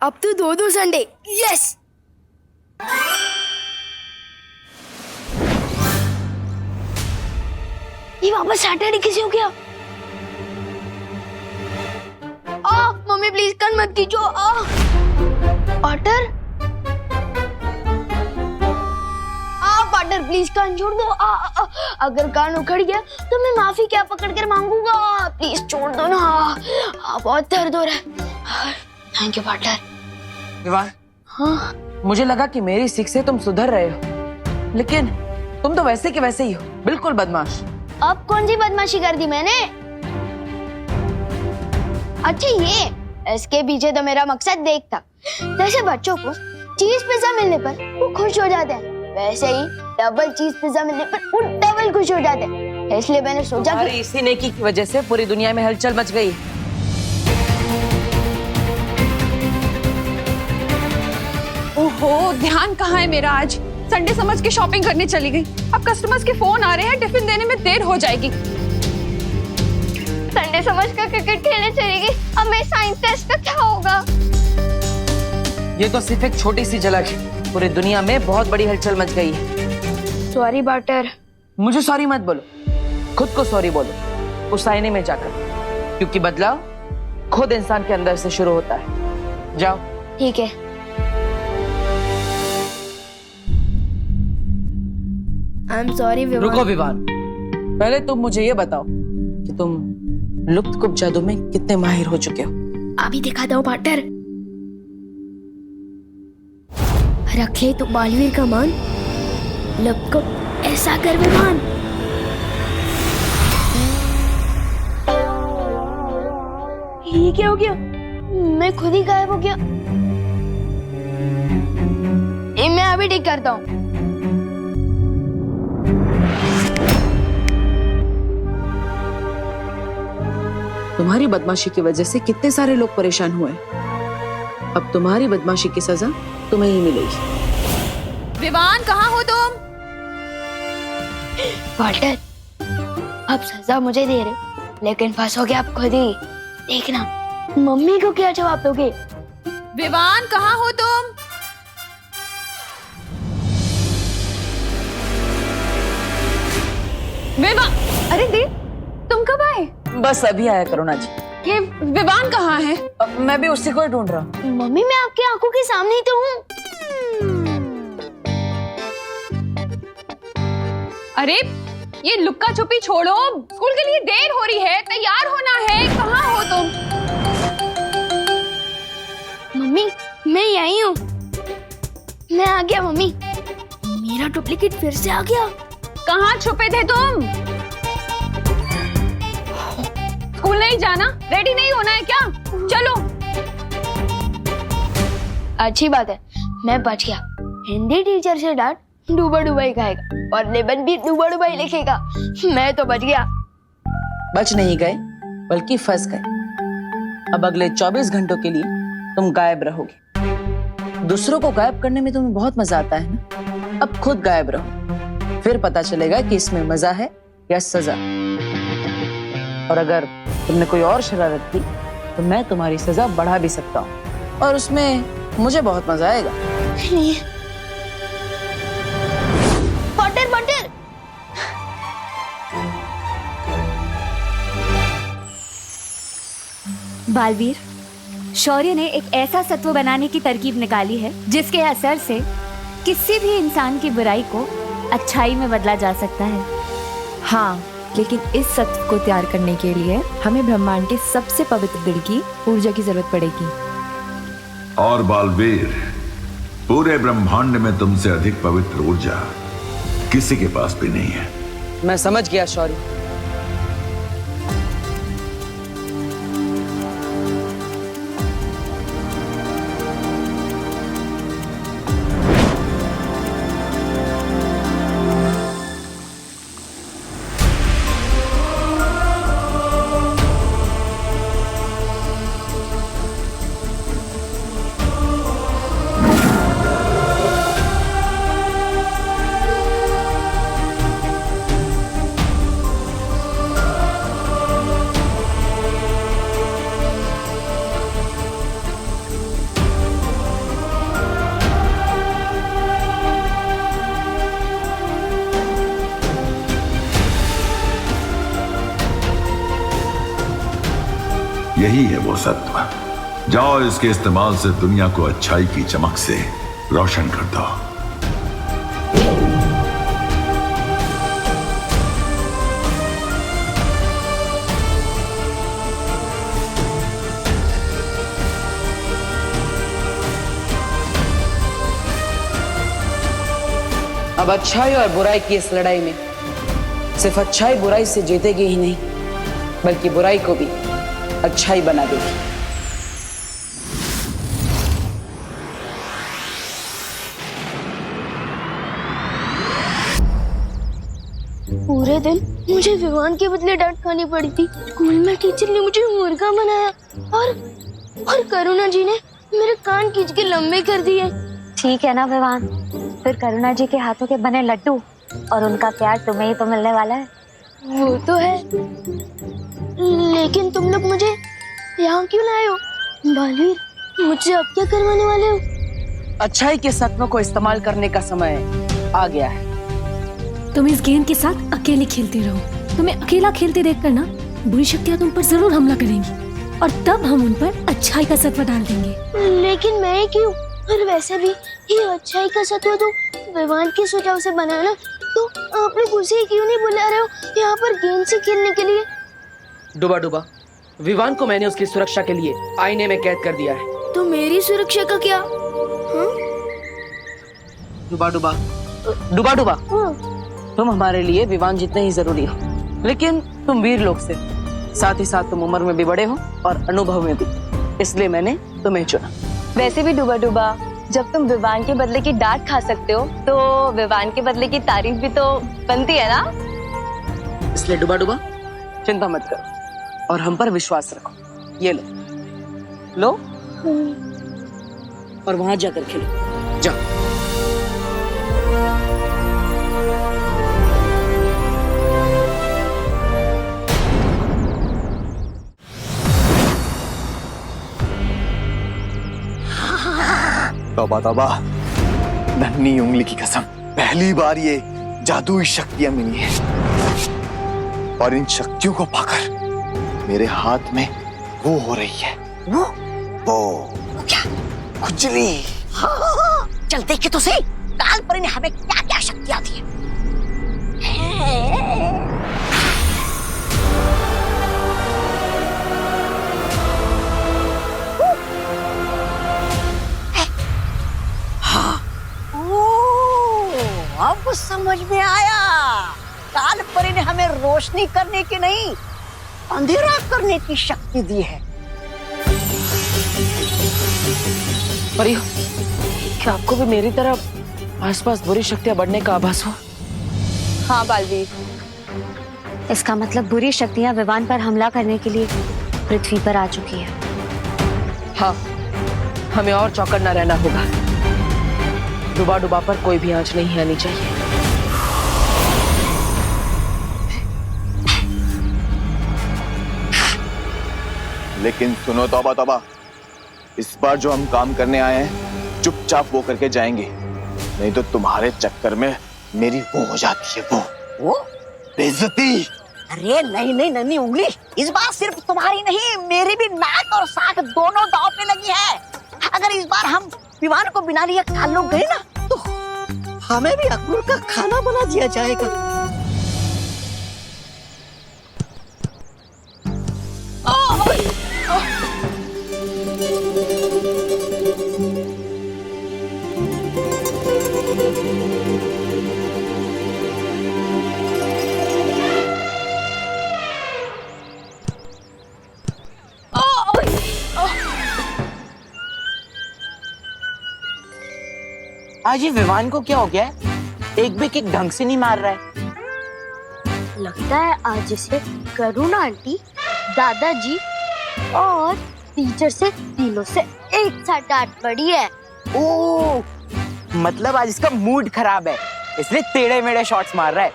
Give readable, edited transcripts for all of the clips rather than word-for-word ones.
अब तो 2-2 Sunday. Yes. ये वापस सैटरडे कैसे हो गया? मम्मी प्लीज कान मत खींचो। पार्टनर पार्टनर प्लीज कान छोड़ दो। अगर कान उखड़ गया तो मैं माफी क्या पकड़ कर मांगूंगा। प्लीज छोड़ दो ना। बहुत दर्द हो रहा है। Thank you partner. विवान, हाँ मुझे लगा कि मेरी सीख से तुम सुधर रहे हो, लेकिन तुम तो वैसे के वैसे ही हो, बिल्कुल बदमाश। अब कौन सी बदमाशी कर दी मैंने? अच्छा ये इसके पीछे तो मेरा मकसद देख था। जैसे बच्चों को चीज पिज्जा मिलने पर वो खुश हो जाते हैं, वैसे ही डबल चीज पिज्जा मिलने पर वो डबल खुश हो जाते हैं। इसलिए मैंने सोचा कि इसी नेकी की वजह से पूरी दुनिया में हलचल मच गई। ओहो, ध्यान कहाँ है मेरा? आज संडे समझ के शॉपिंग करने चली गई। अब कस्टमर्स के फोन आ रहे हैं, टिफिन देने में देर हो जाएगी। संडे समझ कर क्रिकेट खेलने चली गई। अब मेरे साइंस टेस्ट का क्या होगा? ये तो सिर्फ एक छोटी सी झलक है, पूरी दुनिया में बहुत बड़ी हलचल मच गई है। Sorry partner. मुझे सॉरी मत बोलो, खुद को सॉरी बोलो, उस आईने में जाकर, क्योंकि बदलाव खुद इंसान के अंदर से शुरू होता है। जाओ। ठीक है। I am sorry Vivaan. रुको विवान, पहले तुम मुझे ये बताओ कि तुम लुप्त जादू में कितने माहिर हो चुके हो? अभी दिखाता हूँ पार्टनर। रख ले तो बालवीर का मान, लब को ऐसा कर विमान। ये क्या हो गया? मैं खुद ही गायब हो गया। ये मैं अभी ठीक करता हूँ। तुम्हारी बदमाशी की वजह से कितने सारे लोग परेशान हुए। अब तुम्हारी बदमाशी की सजा तुम्हें ही मिलेगी। विवान, कहाँ हो तुम? वाल्टर, अब सजा मुझे दे रहे, लेकिन फंसोगे आप खुद ही। देखना मम्मी को क्या जवाब दोगे। विवान, कहाँ हो तुम? विवान, अरे देव, तुम कब आए? बस अभी आया करुणा जी। ये विवान कहाँ है? मैं भी उसी को ही ढूंढ रहा हूँ। मम्मी मैं आपकी आंखों के सामने ही तो हूँ। अरे ये लुक्का छुपी छोड़ो, स्कूल के लिए देर हो रही है, तैयार होना है। कहाँ हो तुम? मम्मी मैं यही हूँ। मैं आ गया मम्मी। मेरा डुप्लीकेट फिर से आ गया। कहाँ छुपे थे तुम? स्कूल नहीं जाना? रेडी नहीं होना है क्या? चलो। अच्छी बात है, मैं बच गया। हिंदी टीचर से डांट डूबा डूबा ही खाएगा और लेबन भी डूबा डूबा ही लिखेगा। मैं तो बच गया। बच नहीं गए, बल्कि फंस गए। अब अगले 24 घंटों के लिए तुम गायब रहोगे। दूसरों को गायब करने में तुम्हें बहुत मजा आता है ना? अब खुद गायब रहो, फिर पता चलेगा कि इसमें मजा है या सजा। और अगर तुमने कोई और शरारत की तो मैं तुम्हारी सजा बढ़ा भी सकता हूँ, और उसमें मुझे बहुत मजा आएगा। Butter butter. बालवीर, शौर्य ने एक ऐसा सत्व बनाने की तरकीब निकाली है जिसके असर से किसी भी इंसान की बुराई को अच्छाई में बदला जा सकता है। हाँ, लेकिन इस सत्व को तैयार करने के लिए हमें ब्रह्मांड के सबसे पवित्र दिल की ऊर्जा की जरूरत पड़ेगी। और बालवीर, पूरे ब्रह्मांड में तुमसे अधिक पवित्र ऊर्जा किसी के पास भी नहीं है। मैं समझ गया शौर्य। यही है वो सत्व। जाओ इसके इस्तेमाल से दुनिया को अच्छाई की चमक से रोशन कर दो। अब अच्छाई और बुराई की इस लड़ाई में सिर्फ अच्छाई बुराई से जीतेगी ही नहीं, बल्कि बुराई को भी अच्छाई बना देगी। पूरे दिन मुझे विवान के बदले डांट खानी पड़ी थी। स्कूल में टीचर ने मुझे मुर्गा बनाया और करुणा जी ने मेरे कान खींच के लंबे कर दिए। ठीक है ना विवान, फिर करुणा जी के हाथों के बने लड्डू और उनका प्यार तुम्हें ही तो मिलने वाला है। वो तो है, लेकिन तुम लोग मुझे यहाँ क्यों लाए हो? बालवीर, मुझसे अब क्या करवाने वाले हो? अच्छाई के सत्व को इस्तेमाल करने का समय आ गया है। तुम इस गेंद के साथ अकेले खेलते रहो। तुम्हें अकेला खेलते देखकर ना बुरी शक्तियाँ तुम पर जरूर हमला करेंगी और तब हम उन पर अच्छाई का सत्व डाल देंगे। लेकिन मैं क्यों? और वैसे भी ये अच्छाई का सत्व तो विवान के सुझाव से बना ना, तो आप लोग उसे क्यों नहीं बुला रहे हो यहाँ पर गेंद से खेलने के लिए? डुबा डुबा, विवान को मैंने उसकी सुरक्षा के लिए आईने में कैद कर दिया है। तो मेरी सुरक्षा का क्या? डुबा डुबा, डुबा डुबा, हाँ। तुम हमारे लिए विवान जितने ही जरूरी हो, लेकिन तुम वीर लोग से, साथ ही साथ तुम उम्र में भी बड़े हो और अनुभव में भी, इसलिए मैंने तुम्हें चुना। वैसे भी डुबा डुबा, जब तुम विवान के बदले की डांट खा सकते हो तो विवान के बदले की तारीफ भी तो बनती है ना। इसलिए डुबा डुबा, चिंता मत करो और हम पर विश्वास रखो। ये लो और वहां जाकर खेलो, जाओ। तौबा तौबा, नन्ही उंगली की कसम, पहली बार ये जादुई शक्तियां मिली हैं और इन शक्तियों को पाकर मेरे हाथ में वो हो रही है। वो क्या? खुजली। हाँ, चल देखे तो सही, काल पर ने हमें क्या क्या शक्तियां दी है। अब समझ में आया, काल परी ने हमें रोशनी करने की नहीं, अंधेरा करने की शक्ति दी है। परियो, क्या आपको भी मेरी तरह आसपास बुरी शक्तियां बढ़ने का आभास हुआ? हाँ बालवीर, इसका मतलब बुरी शक्तियाँ विवान पर हमला करने के लिए पृथ्वी पर आ चुकी है। हाँ, हमें और चौकन्ना रहना होगा। डुबा डुबा पर कोई भी आंच नहीं आनी चाहिए। लेकिन सुनो तौबा तौबा, इस बार जो हम काम करने आए हैं चुपचाप वो करके जाएंगे, नहीं तो तुम्हारे चक्कर में मेरी वो हो जाती है, वो बेइज्जती। अरे नहीं नहीं नन्ही उंगली, इस बार सिर्फ तुम्हारी नहीं, मेरी भी नाक और साख दोनों दांव पे लगी है। अगर इस बार हम विवान को बिना लिए काल लोग गए ना, तो हमें भी अकबर का खाना बना दिया जाएगा। आज ये विवान को क्या हो गया है? एक भी किक ढंग से नहीं मार रहा है। लगता है आज इसे करुणा आंटी, दादाजी और टीचर से तीनों से एक साथ डांट पड़ी है। ओह, मतलब आज इसका मूड खराब है, इसलिए टेढ़े मेढ़े शॉट्स मार रहा है।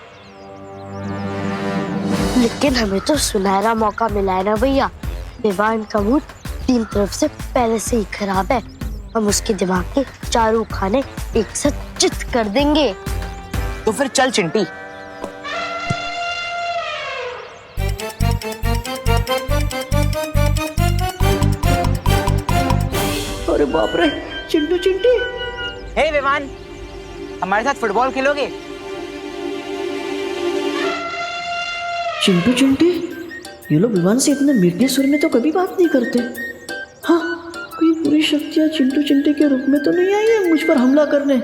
लेकिन हमें तो सुनहरा मौका मिला है ना भैया। विवान का मूड तीन तरफ से पहले से ही खराब है, हम उसके दिमाग के चारों खाने एक साथ चित कर देंगे। तो फिर चल चिंटी। अरे बाप रे, चिंटू चिंटी। हे विवान, हमारे साथ फुटबॉल खेलोगे? चिंटू चिंटी, ये लोग विवान से इतने मीठे सुर में तो कभी बात नहीं करते। हाँ, कोई बुरी शक्तियां चिंटू चिंटी के रूप में तो नहीं आई है मुझ पर हमला करने।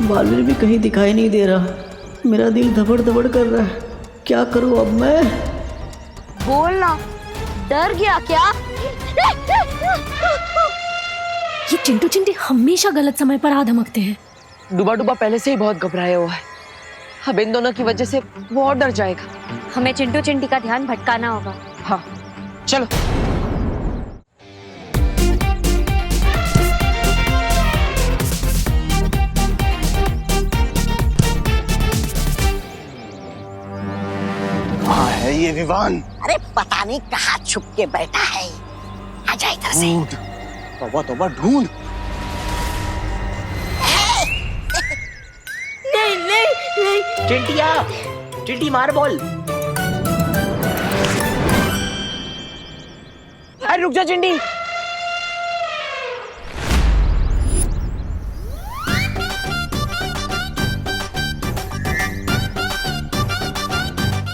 बालवीर भी कहीं दिखाई नहीं दे रहा। मेरा दिल धबड़ धबड़ कर रहा है। क्या करूं अब मैं? बोलना, डर गया क्या? ये चिंटू चिंटी हमेशा गलत समय पर आ धमकते हैं। डूबा डूबा पहले से ही बहुत घबराया हुआ है। अब इन दोनों की वजह से वो और डर जाएगा। हमें चिंटू चिंटी का ध्यान भटकाना होगा। हाँ, चलो। कहाँ है ये विवान? अरे पता नहीं कहाँ छुप के बैठा है। आजा इधर से। ढूंढ, तौबा तौबा ढूंढ। नहीं नहीं नहीं, चिंटिया, चिंटी मार बॉल। अरे रुक जा चिंटी।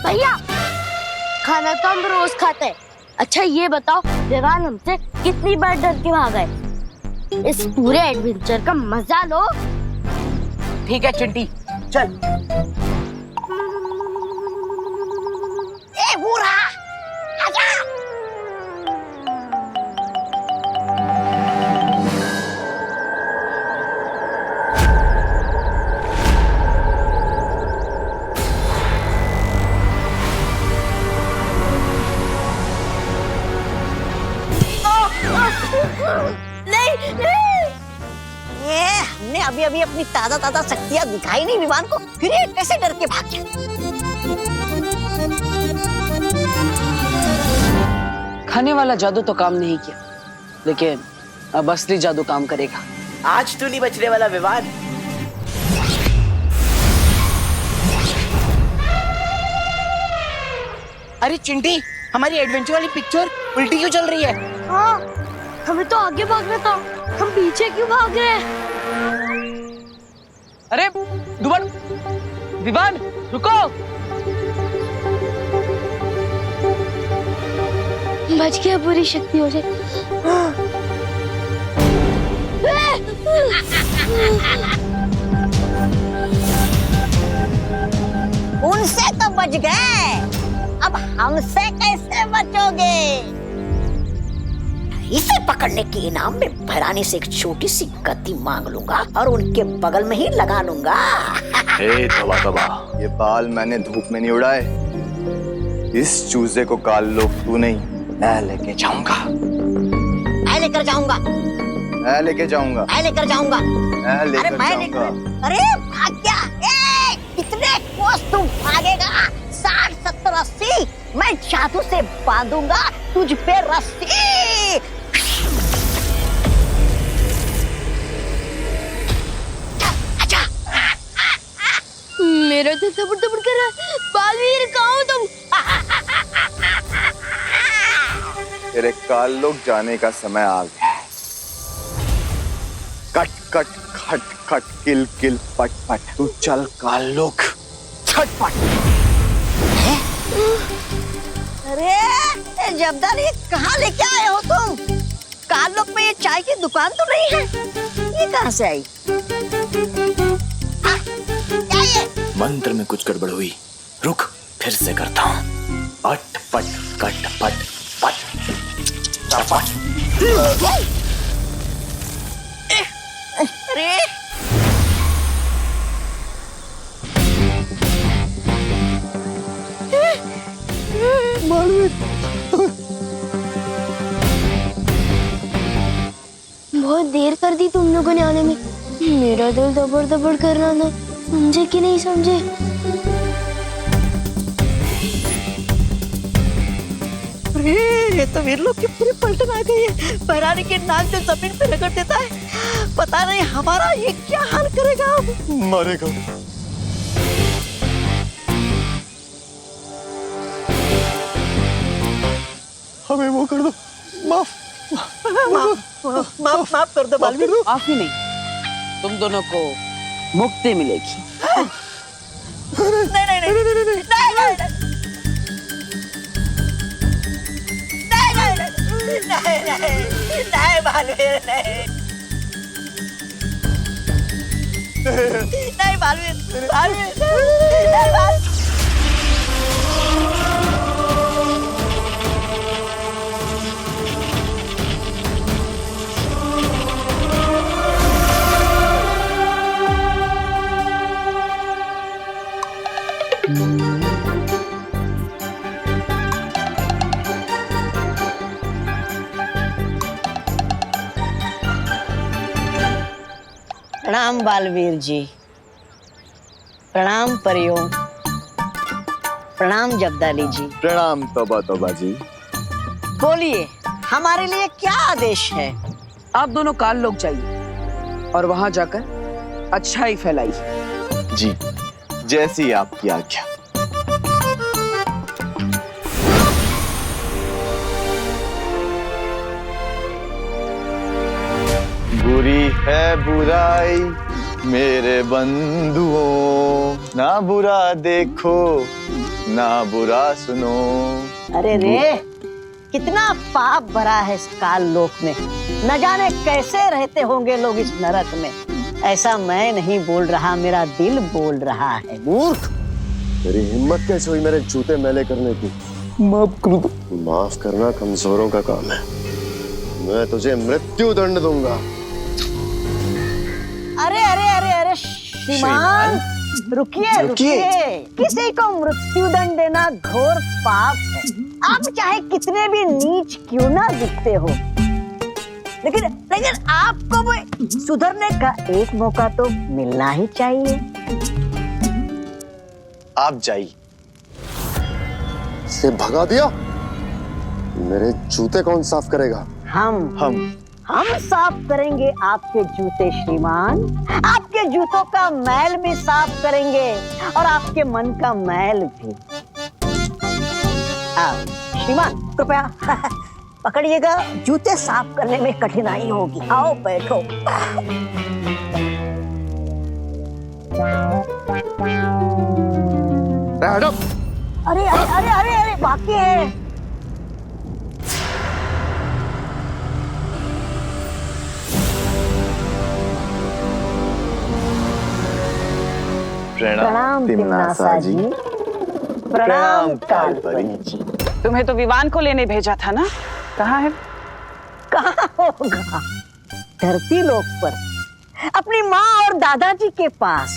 भैया, खाना तो हम रोज खाते हैं। अच्छा ये बताओ, विवान हमसे कितनी बार डर के भागा है? इस पूरे एडवेंचर का मजा लो। ठीक है चिंटी, चल। ए बूढ़ा, आजा। नहीं नहीं, हमने अभी अभी अपनी ताजा ताजा शक्तियां दिखाई नहीं विवान को, फिर ये कैसे डर के भाग गया? खाने वाला जादू तो काम नहीं किया, लेकिन अब असली जादू काम करेगा। आज तो नहीं बचने वाला विवान। अरे चिंटी, हमारी एडवेंचर वाली पिक्चर उल्टी क्यों चल रही है? हाँ, हमें तो आगे भागना था, हम पीछे क्यों भाग रहे हैं? अरे डूबा, विवान रुको। बच गया बुरी शक्तियों से। उनसे तो बच गए, अब हमसे कैसे बचोगे? इसे पकड़ने के इनाम में भरानी से एक छोटी सी गति मांग लूंगा और उनके बगल में ही लगा लूंगा। ए तौबा तौबा, ये बाल मैंने धूप में नहीं उड़ाए। इस चूजे को काल लो तू नहीं, मैं लेके जाऊंगा। मैं लेकर जाऊंगा, मैं लेके जाऊंगा, मैं लेकर जाऊंगा। मैं अरे लेकर मैं जाऊंगा। अरे भाग गया। ए, कितने कोस तू भागेगा? 60, 70, 80। मैं जादू से बांधूंगा तुझ पे रस्सी। आजा। मेरा दिल धबड़ धबड़ कर रहा है। बालवीर, कहाँ हो तुम? तेरे काल लोग जाने का समय आ गया है। कट कट खट खट किल किल पट पट, तू चल काल लोग छटपट। अरे जब्दार, ये कहाँ लेके आए हो तुम? कालोक में ये चाय की दुकान तो नहीं है, ये कहाँ से आई? क्या ये? मंत्र में कुछ गड़बड़ हुई, रुक फिर से करता हूँ। अट पट कट पट पट पट। अरे बहुत देर कर दी तुम लोगों ने आने में। मेरा दिल दबड़ दबड़ कर रहा था, समझे कि नहीं समझे? अरे ये तो वीर लोग की पूरी पलटन आ गई है। बहरानी के नाक से जमीन पे रगड़ देता है। पता नहीं हमारा ये क्या हाल करेगा अब। मरेगा। हमें वो कर दो, माफ माफ कर दो बालवीर। माफी नहीं, तुम दोनों को मुक्ति मिलेगी। नहीं नहीं नहीं नहीं नहीं बालवीर नहीं नहीं बालवीर बालवीर नहीं बाल प्रणाम बालवीर जी, प्रणाम परियों, प्रणाम जब्दाली जी। प्रणाम तौबा तौबा जी। बोलिए हमारे लिए क्या आदेश है? आप दोनों काल लोग जाइए और वहां जाकर अच्छाई फैलाइए। जी, जैसी आपकी आज्ञा। बुरी है बुराई मेरे बंधुओं, ना बुरा देखो ना बुरा सुनो। अरे रे, कितना पाप भरा है इस काल लोक में, न जाने कैसे रहते होंगे लोग इस नरक में। ऐसा मैं नहीं बोल रहा, मेरा दिल बोल रहा है। मूर्ख, तेरी हिम्मत कैसे हुई मेरे जूते मैले करने की? माफ कर दो। माफ करना कमजोरों का काम है, मैं तुझे मृत्यु दंड दूंगा। अरे अरे अरे अरे श्रीमान, रुकिए रुकिए। किसी को मृत्यु दंड देना घोर पाप है। आप चाहे कितने भी नीच क्यों ना दिखते हो, लेकिन आपको भी सुधरने का एक मौका तो मिलना ही चाहिए। आप जाइए। से भगा दिया? मेरे जूते कौन साफ करेगा? हम साफ करेंगे आपके जूते श्रीमान। आपके जूतों का मैल भी साफ करेंगे और आपके मन का मैल भी। श्रीमान कृपया पकड़िएगा, जूते साफ करने में कठिनाई होगी। आओ बैठो। अरे अरे अरे अरे अरे बाकी है। प्रणाम तिम्नासा जी। प्रणाम कालपरी जी। तुम्हें तो विवान को लेने भेजा था ना, कहाँ है? कहाँ होगा, धरती लोक पर, अपनी माँ और दादाजी के पास।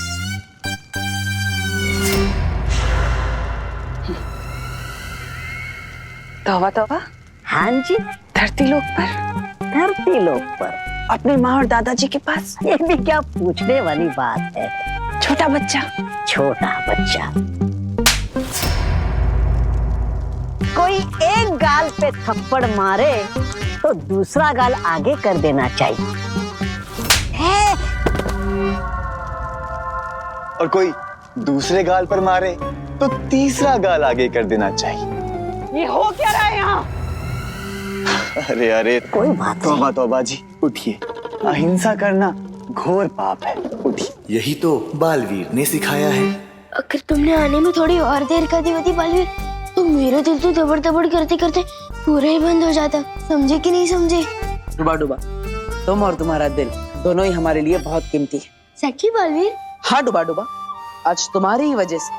तौबा तौबा। हाँ जी, धरती लोक पर, धरती लोक पर अपनी माँ और दादाजी के पास। ये भी क्या पूछने वाली बात है। छोटा बच्चा, छोटा बच्चा। कोई एक गाल पे थप्पड़ मारे तो दूसरा गाल आगे कर देना चाहिए। और कोई दूसरे गाल पर मारे तो तीसरा गाल आगे कर देना चाहिए। ये हो क्या रहा है यहाँ? अरे अरे, कोई बात तौबा तौबा जी, उठिए। अहिंसा करना घोर पाप है, उठिए। यही तो बालवीर ने सिखाया है। अगर तुमने आने में थोड़ी और देर कर दी होती बालवीर, तो मेरा दिल तो दबड़ दबड़ करते करते पूरा ही बंद हो जाता। समझे कि नहीं समझे? डुबा डुबा, तुम और तुम्हारा दिल दोनों ही हमारे लिए बहुत कीमती है। सच्ची बालवीर? हाँ डुबा डुबा, आज तुम्हारी ही वजह से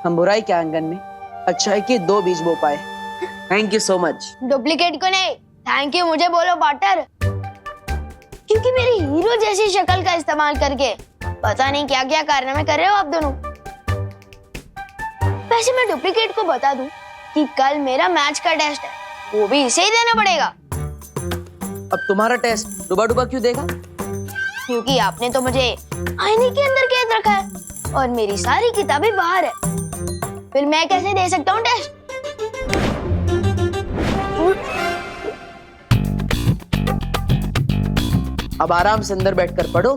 हम बुराई के आंगन में अच्छाई के 2 बीज बो पाए। Thank you so much. Duplicate को नहीं, थैंक यू मुझे बोलो पार्टनर, क्योंकि मेरी हीरो जैसी शक्ल का इस्तेमाल करके पता नहीं क्या क्या कारनामे कर रहे हो आप दोनों। वैसे मैं डुप्लीकेट को बता दूं कि कल मेरा मैच का टेस्ट है, वो भी इसे ही देना पड़ेगा। अब तुम्हारा टेस्ट डुबा डुबा क्यों देगा? क्योंकि आपने तो मुझे आईने के अंदर कैद रखा है और मेरी सारी किताबें बाहर है, फिर मैं कैसे दे सकता हूँ टेस्ट? अब आराम से अंदर बैठकर पढ़ो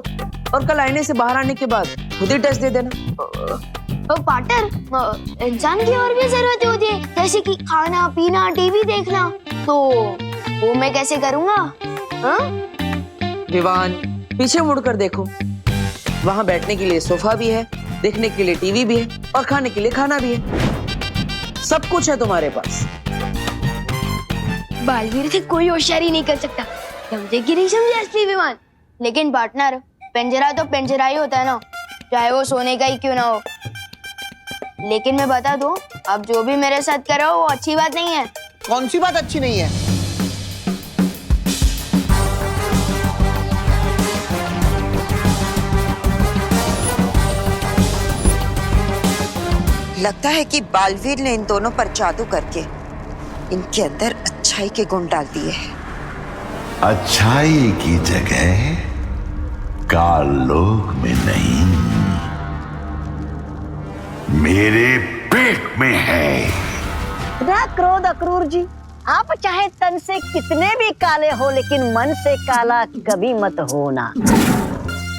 और कल आईने से बाहर आने के बाद खुद ही टेस्ट दे देना। पार्टनर, इंसान की और भी जरूरतें होती है, जैसे कि खाना पीना, टीवी देखना, तो वो मैं कैसे करूँगा? हाँ? विवान, पीछे मुड़कर देखो, वहाँ बैठने के लिए सोफा भी है, देखने के लिए टीवी भी है और खाने के लिए खाना भी है। सब कुछ है तुम्हारे पास। बालवीर से कोई होशियारी नहीं कर सकता, समझे कि नहीं समझे असली विमान? लेकिन पार्टनर, पिंजरा तो पिंजरा ही होता है ना, चाहे वो सोने का ही क्यों ना हो। लेकिन मैं बता दूं, अब जो भी मेरे साथ कर रहा हो वो अच्छी बात नहीं है। कौन सी बात अच्छी नहीं है? लगता है कि बालवीर ने इन दोनों पर जादू करके इनके अंदर अच्छाई के गुण डाल दिए हैं। अच्छाई की जगह काल लोक में नहीं, मेरे पेट में है। ना क्रोध अक्रूर जी, आप चाहे तन से कितने भी काले हो, लेकिन मन से काला कभी मत होना।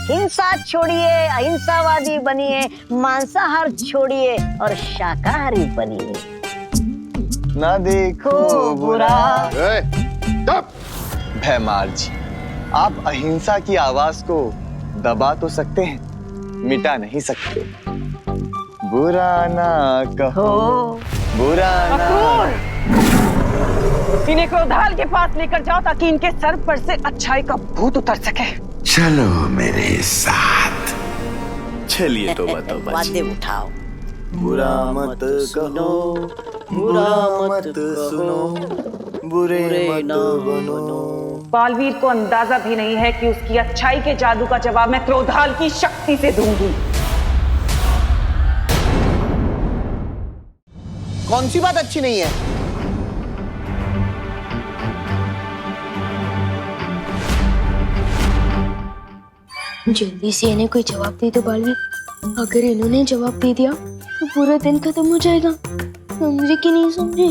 हिंसा छोड़िए, अहिंसावादी बनिए, मांसाहार छोड़िए और शाकाहारी बनिए। ना देखो बुरा। भैमार जी, आप अहिंसा की आवाज को दबा तो सकते हैं, मिटा नहीं सकते। बुरा ना कहो, बुरा ना। इन्हें क्रोधाल के पास लेकर जाओ ताकि इनके सर पर से अच्छाई का भूत उतर सके। चलो मेरे साथ। चलिए तो वादे उठाओ। बुरा मत कहो, बुरा मत सुनो, बुरे मत बनो। बालवीर को अंदाजा भी नहीं है कि उसकी अच्छाई के जादू का जवाब मैं क्रोधाल की शक्ति से दूंगी। कौन सी बात अच्छी नहीं है? जल्दी से इन्हें कोई जवाब दे दो बालवीर, अगर इन्होंने जवाब दे दिया तो पूरा दिन खत्म हो जाएगा। समझे कि नहीं समझे?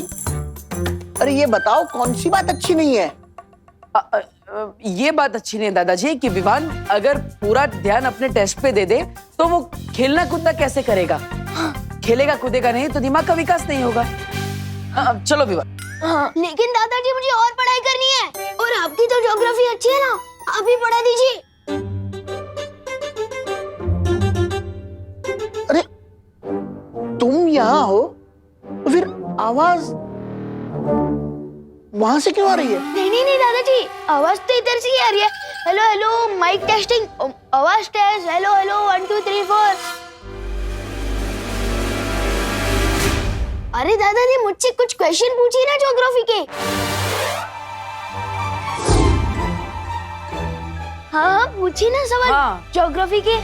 अरे ये बताओ, कौन सी बात अच्छी नहीं है? ये बात अच्छी नहीं है दादाजी कि विवान अगर पूरा ध्यान अपने टेस्ट पे दे दे तो वो खेलना कूदना कैसे करेगा? खेलेगा कूदेगा नहीं तो दिमाग का विकास नहीं होगा। चलो विवान। हाँ, लेकिन दादाजी मुझे और पढ़ाई करनी है, और आपकी तो ज्योग्राफी अच्छी है ना, आप ही पढ़ा दीजिए। अरे तुम यहाँ हो तो फिर आवाज वहां से क्यों आ रही है? नहीं दादाजी, आवाज तो इधर से ही आ रही है। हेलो हेलो, माइक टेस्टिंग, आवाज टेस्ट, हेलो हेलो 1 2 3 4। अरे दादाजी, मुझसे कुछ क्वेश्चन पूछिए ना ज्योग्राफी के। हाँ पूछिए ना सवाल। हाँ। ज्योग्राफी के।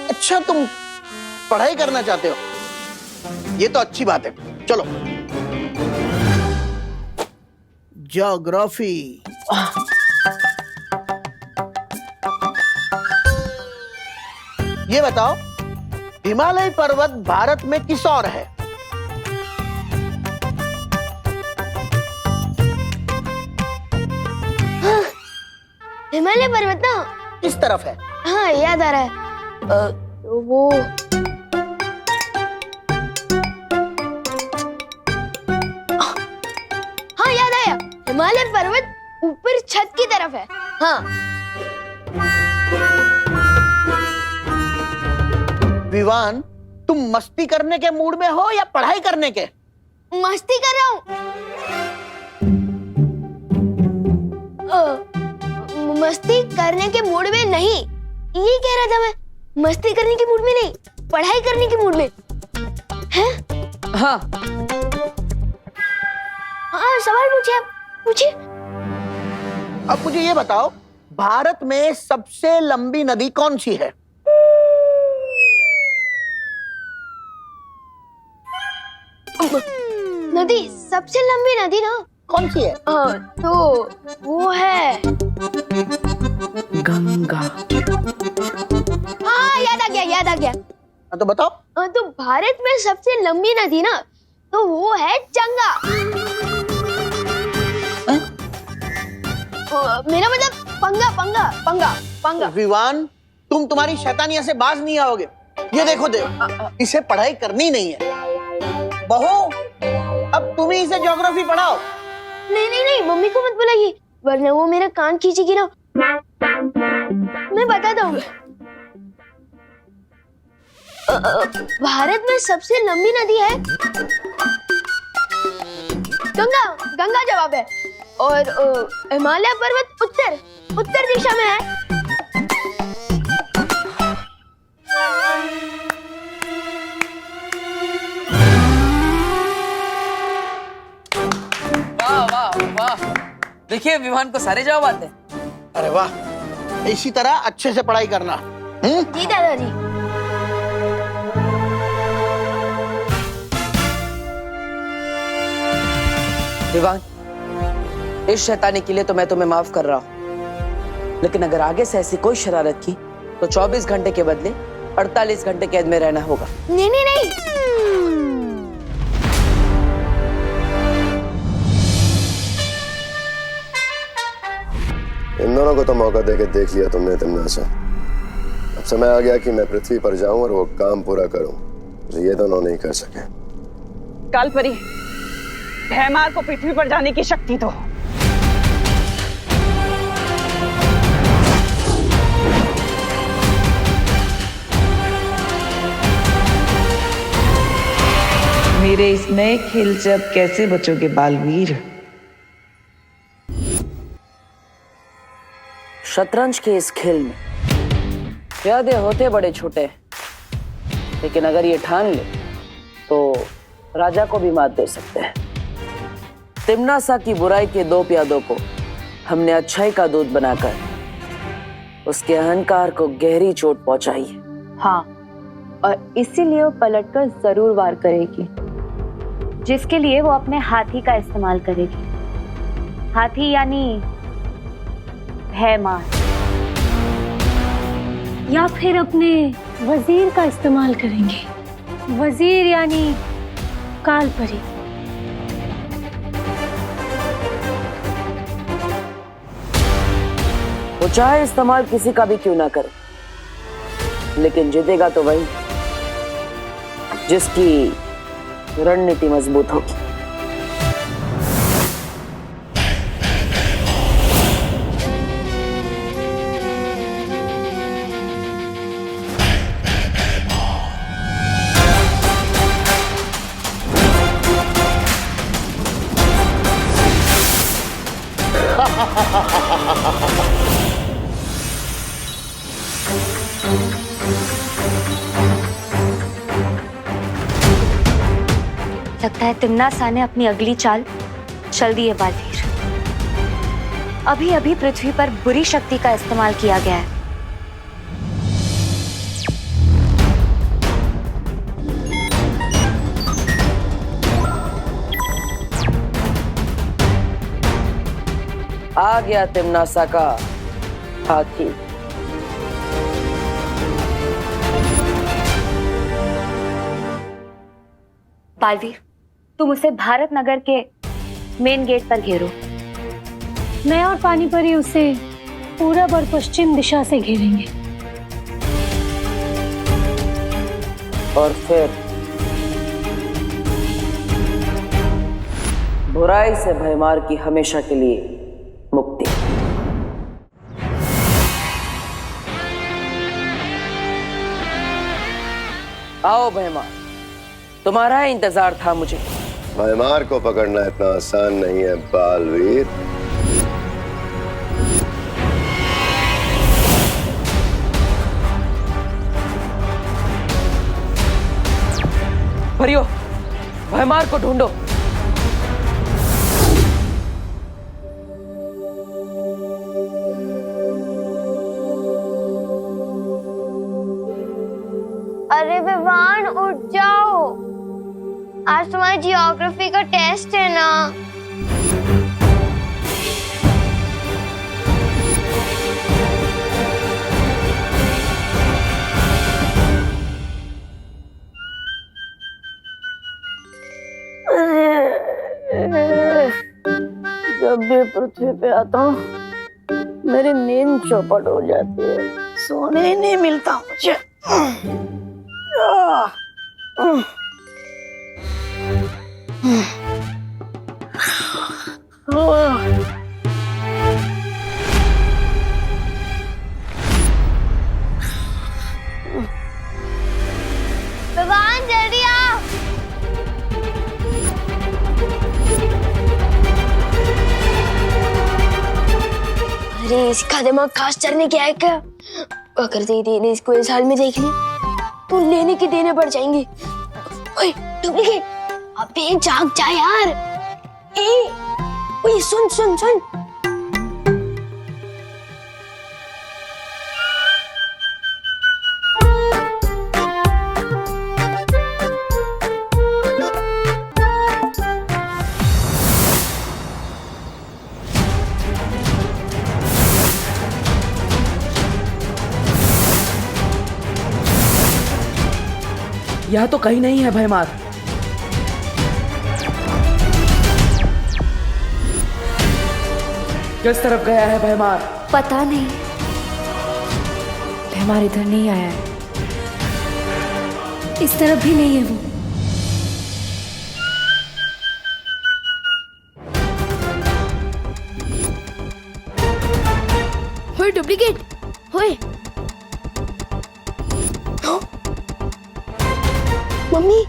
अच्छा, तुम पढ़ाई करना चाहते हो, ये तो अच्छी बात है। चलो ज्योग्राफी। ये बताओ, हिमालय पर्वत भारत में किस ओर है? हाँ, हिमालय पर्वत ना किस तरफ है? हाँ याद आ रहा है, वो हाँ याद आया, हिमालय पर्वत ऊपर छत की तरफ है। हाँ। विवान, तुम मस्ती करने के मूड में हो या पढ़ाई करने के? मस्ती कर रहा हूँ। मस्ती करने के मूड में नहीं, ये कह रहा था मैं। मस्ती करने के मूड में नहीं, पढ़ाई करने के मूड में। हैं? हाँ हाँ, सवाल पूछिए आप, पूछिए। अब मुझे ये बताओ, भारत में सबसे लंबी नदी कौन सी है? नदी, सबसे लंबी नदी ना कौन सी है? तो वो है गंगा। हाँ याद आ गया। तो बताओ। तो भारत में सबसे लंबी नदी ना, तो वो है गंगा। मेरा मतलब पंगा। विवान, तुम तुम्हारी शैतानिया से बाज नहीं आओगे। ये देखो देव, इसे पढ़ाई करनी नहीं है। बहू, अब तुम ही इसे ज्योग्राफी पढ़ाओ। नहीं नहीं नहीं, मम्मी को मत बुलाइए वरना वो मेरा कान खींचेगी ना। मैं बताता हूँ। भारत में सबसे लंबी नदी है गंगा। गंगा जवाब है। और हिमालय पर्वत उत्तर दिशा में है। वाह वाह वाह, देखिए विमान को सारे जवाब आते हैं। अरे वाह, इसी तरह अच्छे से पढ़ाई करना। जी दादाजी। विवान, इस शैतानी के लिए तो मैं तुम्हें माफ कर रहा हूं, लेकिन अगर आगे से ऐसी कोई शरारत की तो 24 घंटे के बदले 48 घंटे कैद में रहना होगा। नहीं नहीं नहीं, इन दोनों को तो मौका देके देख लिया तुमने तिम्नासा। अब समय आ गया कि मैं पृथ्वी पर जाऊं और वो काम पूरा करूं जो ये दोनों नहीं कर सके। कालपरी, भैमार को पृथ्वी पर जाने की शक्ति दो। मेरे इस नए खेल से अब कैसे बचोगे बालवीर? शतरंज के इस खेल में प्यादे होते बड़े छोटे, लेकिन अगर ये ठान ले तो राजा को भी मात दे सकते हैं। तिम्नासा की बुराई के 2 प्यादों को हमने अच्छाई का दूत बनाकर उसके अहंकार को गहरी चोट पहुंचाई है। हाँ, और इसीलिए वो पलटकर जरूर वार करेगी, जिसके लिए वो अपने हाथी का इस्तेमाल करेगी। हाथी यानी भैमार, या फिर अपने वजीर का इस्तेमाल करेंगे। वजीर यानी कालपरी। वो चाहे इस्तेमाल किसी का भी क्यों ना करे, लेकिन जीतेगा तो वही जिसकी रणनीति मजबूत होगी। लगता है तिम्नासा ने अपनी अगली चाल चल दी है बालवीर। अभी अभी पृथ्वी पर बुरी शक्ति का इस्तेमाल किया गया है। आ गया तिम्नासा का हाथी। बालवीर, तुम उसे भारत नगर के मेन गेट पर घेरो। मैं और पानीपरी उसे पूरब और पश्चिम दिशा से घेरेंगे। और फिर बुराई से भयमार की हमेशा के लिए मुक्ति। आओ भयमार, तुम्हारा इंतजार था मुझे। भयमार को पकड़ना इतना आसान नहीं है बालवीर। भरियो, भयमार को ढूंढो। अरे विवान, उठ जाओ, आज तुम्हारी जियोग्राफी का टेस्ट है ना। जब भी पृथ्वी पे आता हूँ मेरी नींद चौपट हो जाती है। सोने ही नहीं मिलता मुझे। विवान जल्दी आओ। अरे इसका दिमाग खास चलने क्या है क्या? अगर दीदी ने इसको इस हाल में देख ली तो लेने की देने पड़ जाएंगी। ओए डुप्लीकेट, अबे जाग जा यार। ओए सुन सुन सुन। यहाँ तो कहीं नहीं है भयमार। किस तरफ गया है भयमार? पता नहीं। हमारे इधर नहीं आया है। इस तरफ भी नहीं है वो। ओए डुप्लीकेट, ओए मम्मी।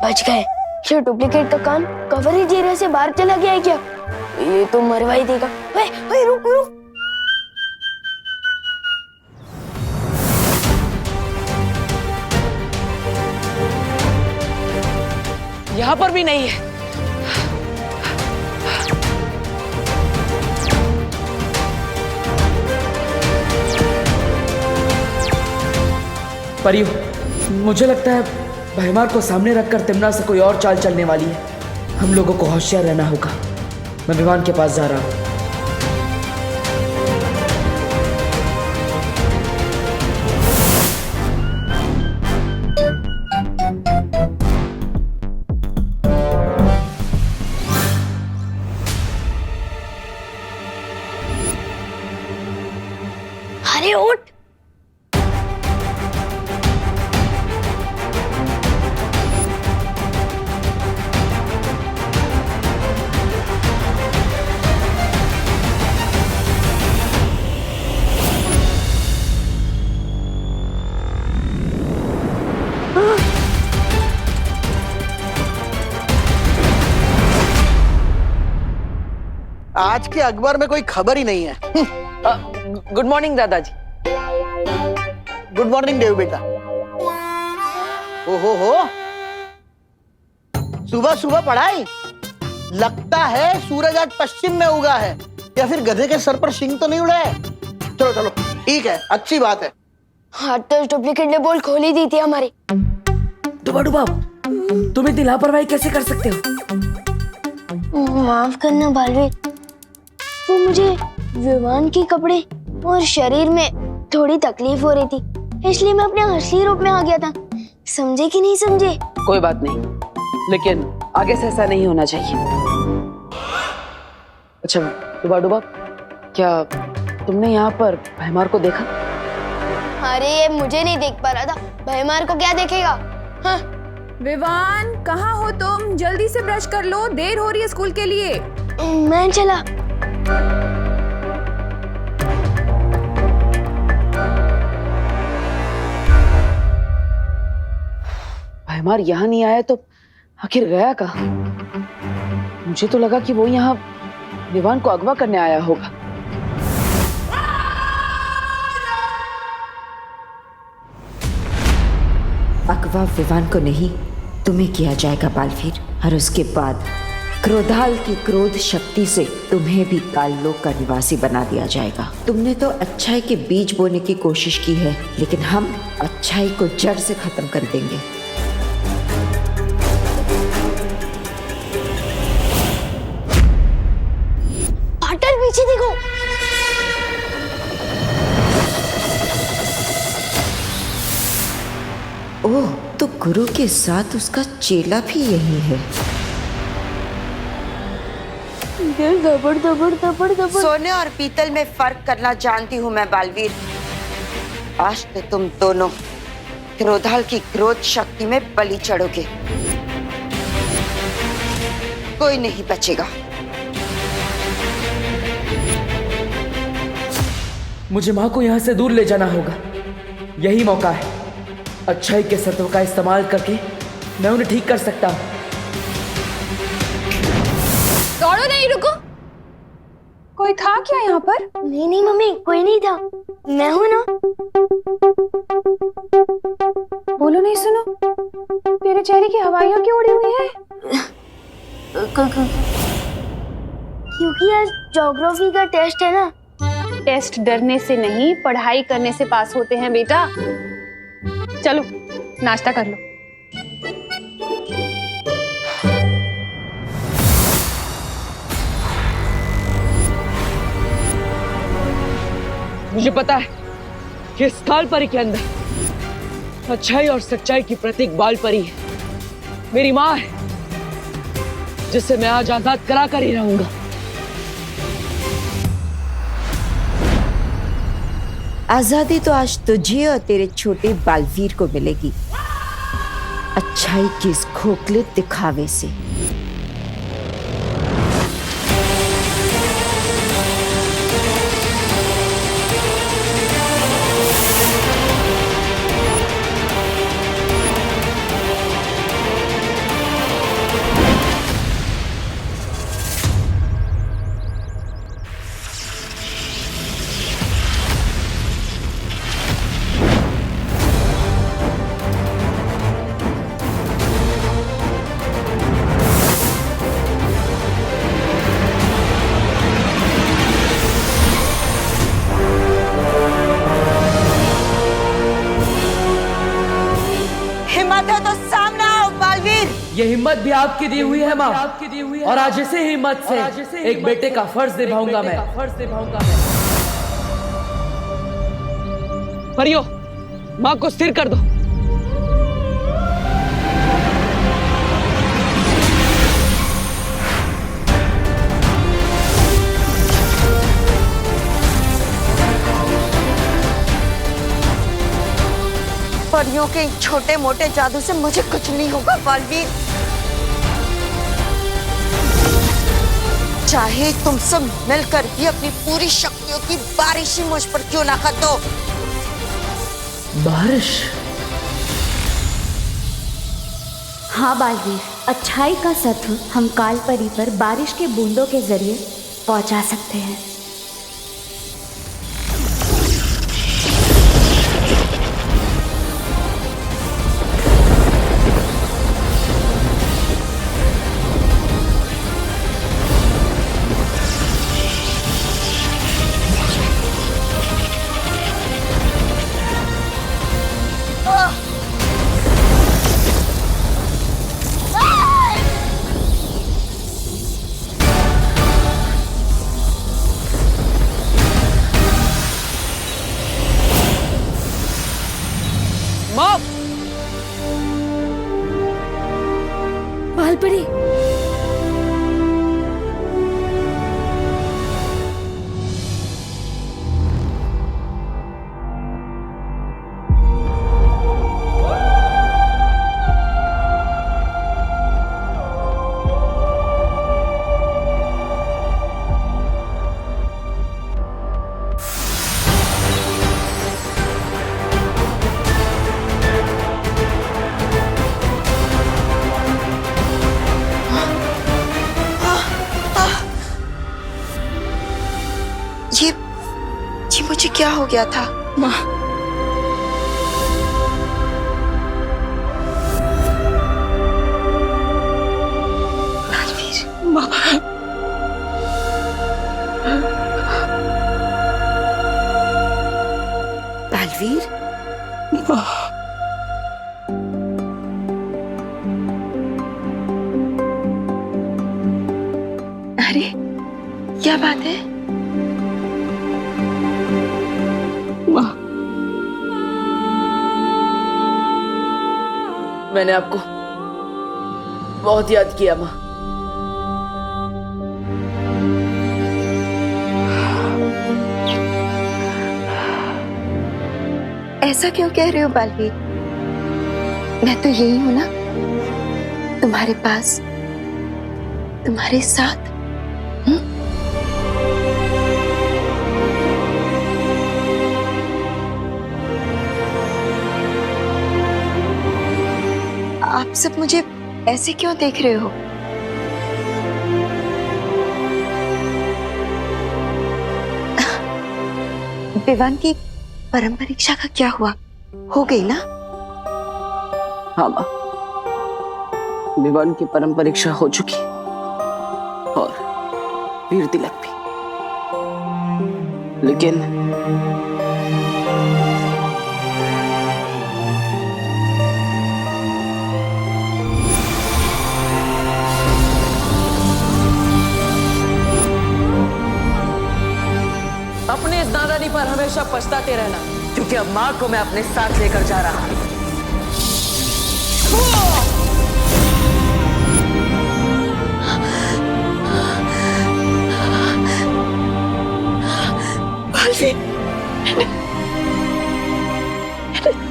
बच गए। ये डुप्लीकेट का कान कवरेज एरिया से बाहर चला गया है क्या? ये तो मरवा ही देगा। ओए रुक रुक। यहाँ पर भी नहीं है। परियो, मुझे लगता है भयमार को सामने रखकर तिमना से कोई और चाल चलने वाली है। हम लोगों को होशियार रहना होगा। मैं विवान के पास जा रहा हूं। अरे उठ। आज के अखबार में कोई खबर ही नहीं है। गुड मॉर्निंग दादाजी। गुड मॉर्निंग देव बेटा। ओहो हो, सुबह सुबह पढ़ाई। लगता है सूरज आज पश्चिम में उगा है, या फिर गधे के सर पर शिंग तो नहीं उड़ा है। चलो चलो ठीक है, अच्छी बात है। हाँ तो डुप्लीकेट ने बोल खोल ही दी थी हमारी। डुबा डुबा, तुम इतनी लापरवाही कैसे कर सकते हो? माफ करना बालवीर, वो मुझे विवान के कपड़े और शरीर में थोड़ी तकलीफ हो रही थी, इसलिए मैं अपने असली रूप में आ गया था। समझे कि नहीं समझे? कोई बात नहीं, लेकिन आगे से ऐसा नहीं होना चाहिए। अच्छा डुबा डुबा, क्या तुमने यहाँ पर भयमार को देखा? अरे ये मुझे नहीं देख पा रहा था, भयमार को क्या देखेगा? हाँ। विवान कहाँ हो तुम? जल्दी से ब्रश कर लो, देर हो रही है स्कूल के लिए। मैं चला। भयमार यहाँ नहीं आया तो आखिर गया कहाँ? मुझे तो लगा कि वो यहाँ विवान को अगवा करने आया होगा। अगवा विवान को नहीं, तुम्हें किया जाएगा बालवीर, और उसके बाद क्रोधाल की क्रोध शक्ति से तुम्हें भी काललोक का निवासी बना दिया जाएगा। तुमने तो अच्छाई के बीज बोने की कोशिश की है, लेकिन हम अच्छाई को जड़ से खत्म कर देंगे। ओह, तो गुरु के साथ उसका चेला भी यही है। दिल दबड़ दबड़ दबड़ दबड़। सोने और पीतल में फर्क करना जानती हूँ मैं बालवीर। आज तो तुम दोनों क्रोधाल की क्रोध शक्ति में बलि चढ़ोगे। कोई नहीं बचेगा। मुझे माँ को यहाँ से दूर ले जाना होगा। यही मौका है। अच्छाई के सत्व का इस्तेमाल करके मैं उन्हें ठीक कर सकता हूँ। दौड़ो नहीं, रुको। कोई था क्या यहाँ पर? नहीं नहीं मम्मी, कोई नहीं था, मैं हूँ ना। बोलो नहीं, सुनो। तेरे चेहरे की हवाइयाँ क्यों उड़ी हुई है? क्योंकि आज ज्योग्राफी का टेस्ट है ना। टेस्ट डरने से नहीं, पढ़ाई करने से पास होते हैं बेटा। चलो नाश्ता कर लो। मुझे पता है कि इस काल परी के अंदर अच्छाई और सच्चाई की प्रतीक बाल परी है। मेरी माँ है, जिससे मैं आज आजाद करा कर ही रहूंगा। आजादी तो आज तुझे और तेरे छोटे बालवीर को मिलेगी, अच्छाई के इस खोखले दिखावे से। ये हिम्मत भी आपकी दी हुई है माँ, और आज इसी हिम्मत से एक बेटे का फर्ज निभाऊंगा मैं। परियो, माँ को स्थिर कर दो। परियों के छोटे मोटे जादू से मुझे कुछ नहीं होगा बालवीर। चाहे तुम सब मिलकर भी अपनी पूरी शक्तियों की बारिश ही मुझ पर क्यों ना कर दो। बारिश? हाँ बालवीर, अच्छाई का सत्व हम काल परी पर बारिश के बूंदों के जरिए पहुंचा सकते हैं। बालपरी, ये मुझे क्या हो गया था? माँ, माँ, बालवीर, अरे क्या बात है? मैंने आपको बहुत याद किया माँ। ऐसा क्यों कह रहे हो बालवीर? मैं तो यही हूं ना, तुम्हारे पास, तुम्हारे साथ। आप सब मुझे ऐसे क्यों देख रहे हो? विवान की परम परीक्षा का क्या हुआ? हो गई ना? हाँ माँ, विवान की परम परीक्षा हो चुकी और वीर तिलक भी। लेकिन अपने इस नादानी पर हमेशा पछताते रहना, क्योंकि अब माँ को मैं अपने साथ लेकर जा रहा हूं। मैंने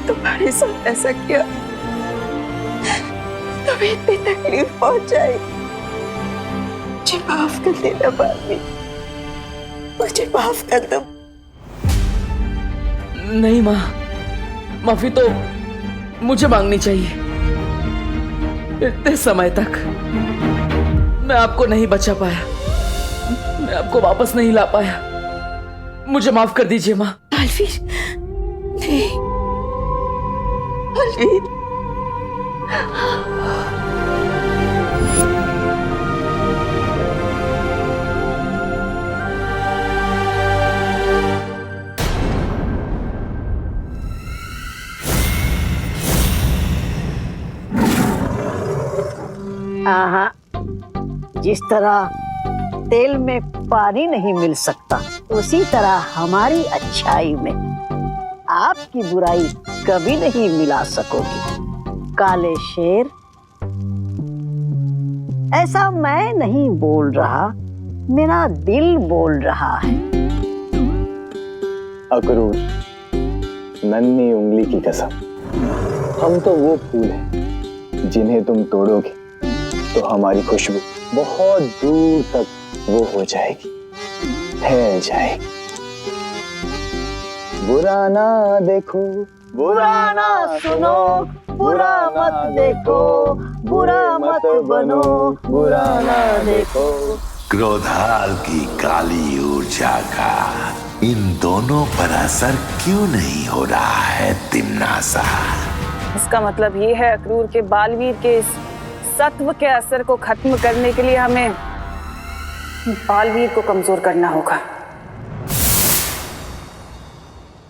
तुम्हारे साथ ऐसा किया, तुम्हें इतनी तकलीफ पहुंचाई। मुझे माफ कर देना बालवीर, मुझे माफ कर दो। नहीं माँ, माफी तो मुझे मांगनी चाहिए। इतने समय तक मैं आपको नहीं बचा पाया, मैं आपको वापस नहीं ला पाया। मुझे माफ कर दीजिए माँ। बालवीर, नहीं बालवीर। हाँ, जिस तरह तेल में पानी नहीं मिल सकता, उसी तरह हमारी अच्छाई में आपकी बुराई कभी नहीं मिला सकोगी। काले शेर, ऐसा मैं नहीं बोल रहा, मेरा दिल बोल रहा है। अक्रूर, नन्ही उंगली की कसम, हम तो वो फूल हैं जिन्हें तुम तोड़ोगे तो हमारी खुशबू बहुत दूर तक वो हो जाएगी, फैल जाएगी। बुरा ना देखो, बुरा ना सुनो, बुरा मत देखो, बुरा मत बनो, बुरा ना देखो। क्रोधाल की काली ऊर्जा का इन दोनों पर असर क्यों नहीं हो रहा है तिम्नासा? इसका मतलब ये है अक्रूर के बालवीर के इस सत्व के असर को खत्म करने के लिए हमें बालवीर को कमजोर करना होगा।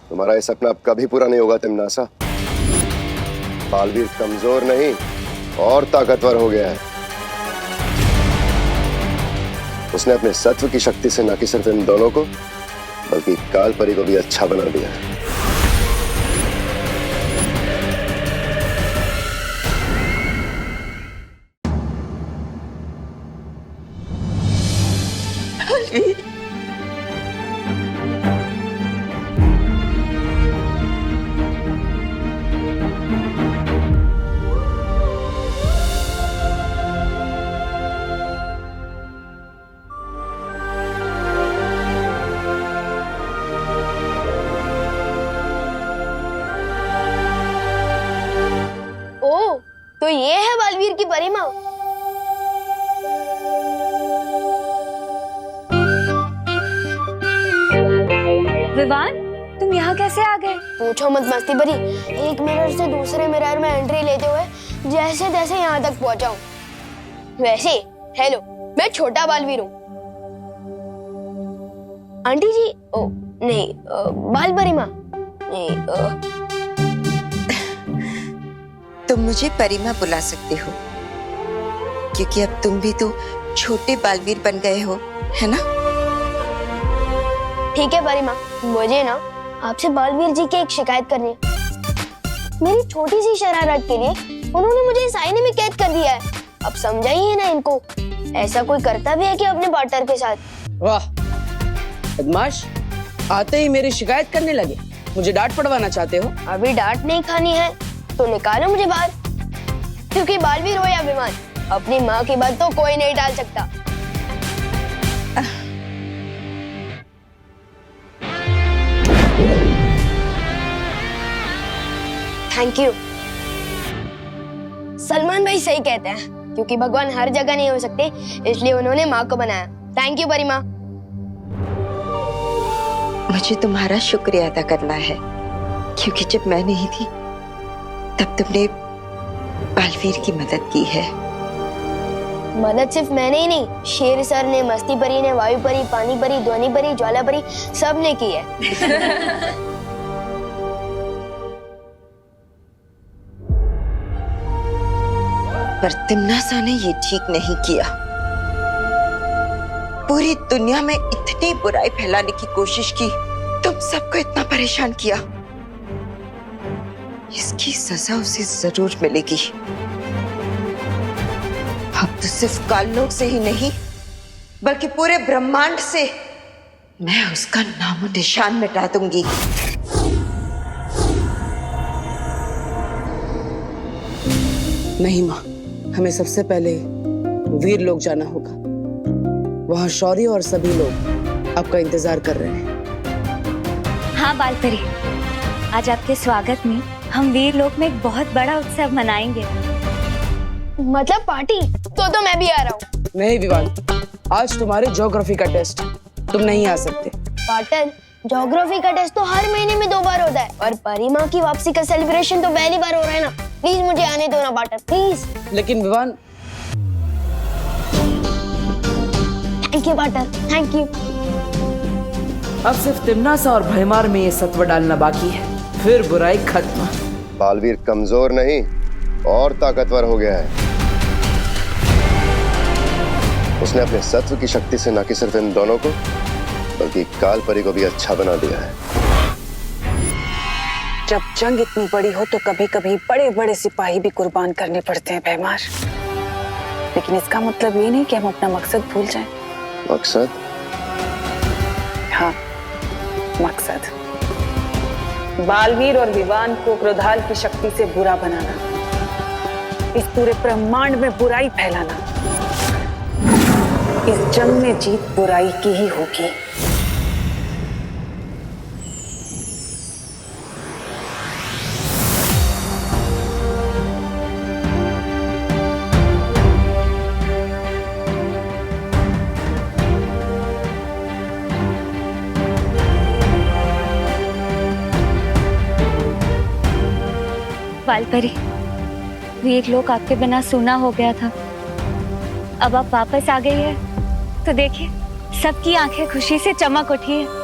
तुम्हारा ये सपना अब कभी पूरा नहीं होगा तिम्नासा। बालवीर कमजोर नहीं और ताकतवर हो गया है। उसने अपने सत्व की शक्ति से न कि सिर्फ इन दोनों को, बल्कि कालपरी को भी अच्छा बना दिया है। तो ये है बालवीर की परिमा। विवान, तुम यहाँ कैसे आ गए? पूछो मत मस्ती भरी, एक मिरर से दूसरे मिरर में एंट्री लेते हुए जैसे तैसे यहाँ तक पहुँचा हूँ। वैसे हेलो, मैं छोटा बालवीर हूँ। आंटी जी, ओ नहीं, बाल परिमा नहीं। तुम मुझे परिमा बुला सकते हो, क्योंकि अब तुम भी तो छोटे बालवीर बन गए हो, है ना? ठीक है परिमा, मुझे ना आपसे बालवीर जी की एक शिकायत करनी है। मेरी छोटी सी शरारत के लिए उन्होंने मुझे इस आईने में कैद कर दिया है। अब समझाइए ना इनको, ऐसा कोई करता भी है क्या अपने पार्टनर के साथ? वाह बदमाश, आते ही मेरी शिकायत करने लगे। मुझे डांट पड़वाना चाहते हो? अभी डांट नहीं खानी है तो निकालो मुझे बाहर, क्योंकि बालवीर हो या विमान, अपनी माँ की बात तो कोई नहीं टाल सकता। Thank you. सलमान भाई सही कहते हैं, क्योंकि भगवान हर जगह नहीं हो सकते, इसलिए उन्होंने माँ को बनाया। Thank you Parima. मुझे तुम्हारा शुक्रिया अदा करना है, क्योंकि जब मैं नहीं थी तब तुमने बालवीर की मदद की है। मदद सिर्फ मैंने ही नहीं, शेर सर ने, मस्ती परी ने, वायु परी, पानी परी, ध्वनि परी, ज्वाला परी, सब ने की है। पर तिम्नासा ने ये ठीक नहीं किया। पूरी दुनिया में इतनी बुराई फैलाने की कोशिश की, तुम सबको इतना परेशान किया। इसकी सजा उसे जरूर मिलेगी। अब तो सिर्फ काललोक से ही नहीं, बल्कि पूरे ब्रह्मांड से मैं उसका नामो निशान मिटा दूंगी। नहीं माँ, हमें सबसे पहले वीर लोग जाना होगा। वहाँ शौर्य और सभी लोग आपका इंतजार कर रहे हैं। हाँ बालपरी, आज आपके स्वागत में हम वीर लोक में एक बहुत बड़ा उत्सव मनाएंगे। मतलब पार्टी? तो मैं भी आ रहा हूँ। नहीं विवान, आज तुम्हारे ज्योग्राफी का टेस्ट, तुम नहीं आ सकते। पार्टनर, ज्योग्राफी का टेस्ट तो हर महीने में 2 बार होता है, और परिमा की वापसी का सेलिब्रेशन तो पहली बार हो रहा है ना। प्लीज मुझे आने दो ना पार्टनर, प्लीज। लेकिन Vivaan. Thank you partner, thank you. अब सिर्फ तिम्नासा और भयमार में ये सत्व डालना बाकी है, फिर बुराई खत्म। बालवीर कमजोर नहीं और ताकतवर हो गया है। उसने अपने सत्व की शक्ति से न कि सिर्फ इन दोनों को, बल्कि काल परी को भी अच्छा बना दिया है। जब जंग इतनी बड़ी हो तो कभी कभी बड़े बड़े सिपाही भी कुर्बान करने पड़ते हैं भैमार, लेकिन इसका मतलब ये नहीं कि हम अपना मकसद भूल जाएं। मकसद? हाँ, मकसद बालवीर और विवान को क्रोधाल की शक्ति से बुरा बनाना, इस पूरे ब्रह्मांड में बुराई फैलाना। इस जंग में जीत बुराई की ही होगी। बालपरी, वीर लोक आपके बिना सूना हो गया था। अब आप वापस आ गई है तो देखिए, सबकी आंखें खुशी से चमक उठी है।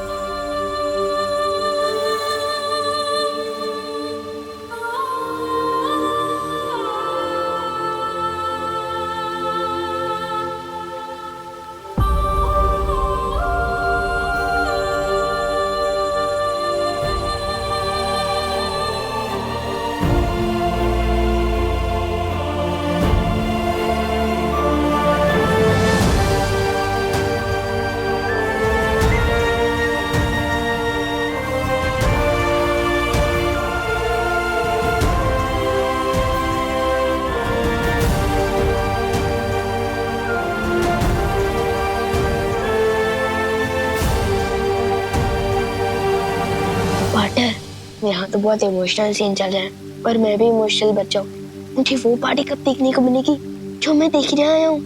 यहाँ तो बहुत इमोशनल सीन चल रहा है, पर मैं भी इमोशनल बच्चा हूँ। मुझे वो पार्टी कब देखने को मिलेगी जो मैं देख रहा आया हूँ?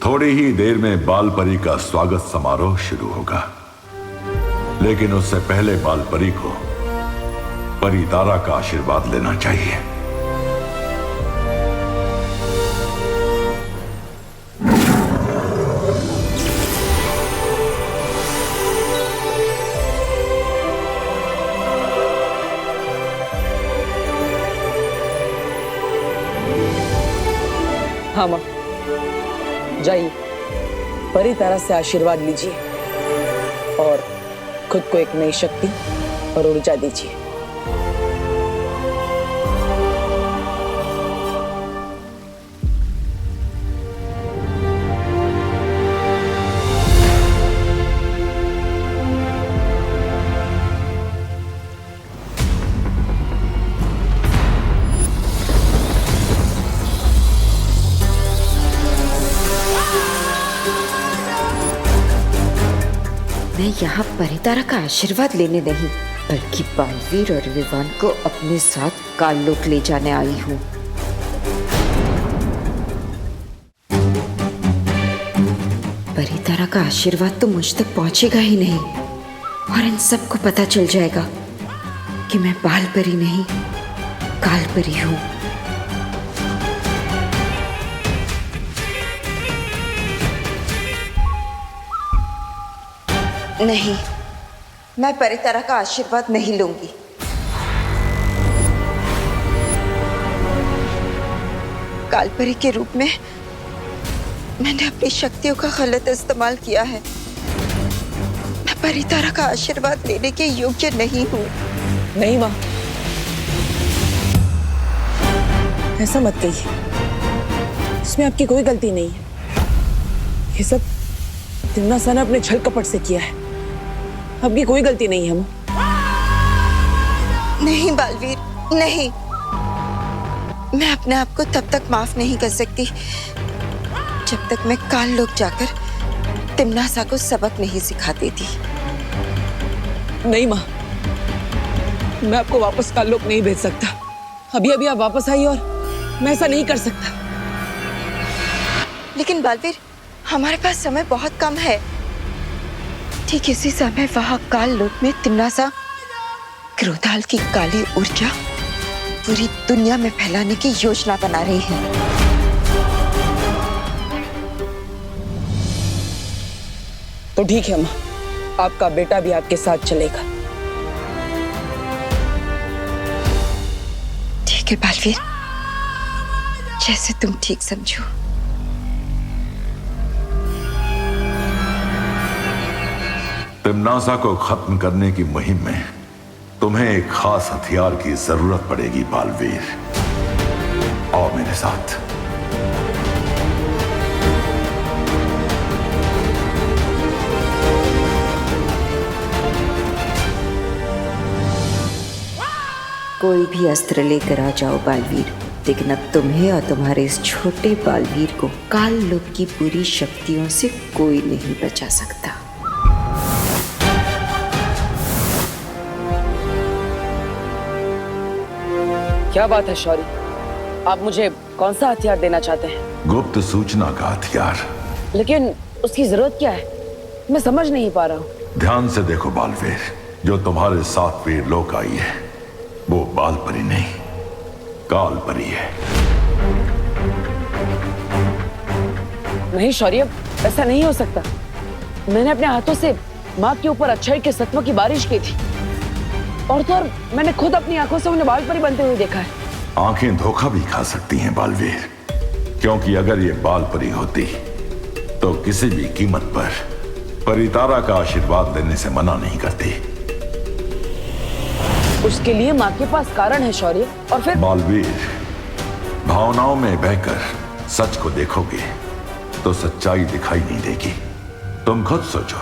थोड़ी ही देर में बाल परी का स्वागत समारोह शुरू होगा, लेकिन उससे पहले बाल परी को परी तारा का आशीर्वाद लेना चाहिए। हाँ माँ, जाइए परी तारा से आशीर्वाद लीजिए और खुद को एक नई शक्ति और ऊर्जा दीजिए। मैं यहाँ परितारा का आशीर्वाद लेने नहीं, बल्कि बालवीर और विवान को अपने साथ काललोक ले जाने आई हूँ। परितारा का आशीर्वाद तो मुझ तक पहुंचेगा ही नहीं, और इन सबको पता चल जाएगा कि मैं बाल परी नहीं, काल परी हूँ। नहीं, मैं परितारा का आशीर्वाद नहीं लूंगी। कालपरी के रूप में मैंने अपनी शक्तियों का गलत इस्तेमाल किया है। मैं परितारा का आशीर्वाद लेने के योग्य नहीं हूँ। नहीं माँ, ऐसा मत कहिए। इसमें आपकी कोई गलती नहीं है। ये सब तिम्नासा ने अपने छल कपट से किया है। आपकी कोई गलती नहीं है माँ। नहीं बालवीर, नहीं। मैं अपने आप को तब तक माफ नहीं कर सकती जब तक मैं काल लोक जाकर तिम्नासा को सबक नहीं सिखा देती। नहीं माँ, मैं आपको वापस काल लोक नहीं भेज सकता। अभी अभी आप वापस आई और मैं ऐसा नहीं कर सकता। लेकिन बालवीर, हमारे पास समय बहुत कम है। ठीक इसी समय वहां काल लोक में तिम्नासा क्रोधाल की काली ऊर्जा पूरी दुनिया में फैलाने की योजना बना रही है। तो ठीक है माँ, आपका बेटा भी आपके साथ चलेगा। ठीक है बालवीर, जैसे तुम ठीक समझो। तिम्नासा को खत्म करने की मुहिम में तुम्हें एक खास हथियार की जरूरत पड़ेगी बालवीर। आओ मेरे साथ। कोई भी अस्त्र लेकर आ जाओ बालवीर, लेकिन अब तुम्हें और तुम्हारे इस छोटे बालवीर को काल लोक की पूरी शक्तियों से कोई नहीं बचा सकता। क्या बात है शौरी, आप मुझे कौन सा हथियार देना चाहते हैं? गुप्त सूचना का हथियार। लेकिन उसकी जरूरत क्या है? मैं समझ नहीं पा रहा हूँ। ध्यान से देखो बालवीर, जो तुम्हारे साथ वीर लोक आई है वो बाल परी नहीं, काल परी है। नहीं शौर्य, ऐसा नहीं हो सकता। मैंने अपने हाथों से माँ के ऊपर अच्छाई के सत्वों की बारिश की थी, और तो और मैंने खुद अपनी आंखों से उन्हें बाल परी बनते हुए देखा है। आंखें धोखा भी खा सकती हैं बालवीर, क्योंकि अगर ये बाल परी होती तो किसी भी कीमत पर परितारा का आशीर्वाद लेने से मना नहीं करती। उसके लिए माँ के पास कारण है शौर्य। और फिर बालवीर, भावनाओं में बहकर सच को देखोगे तो सच्चाई दिखाई नहीं देगी। तुम खुद सोचो,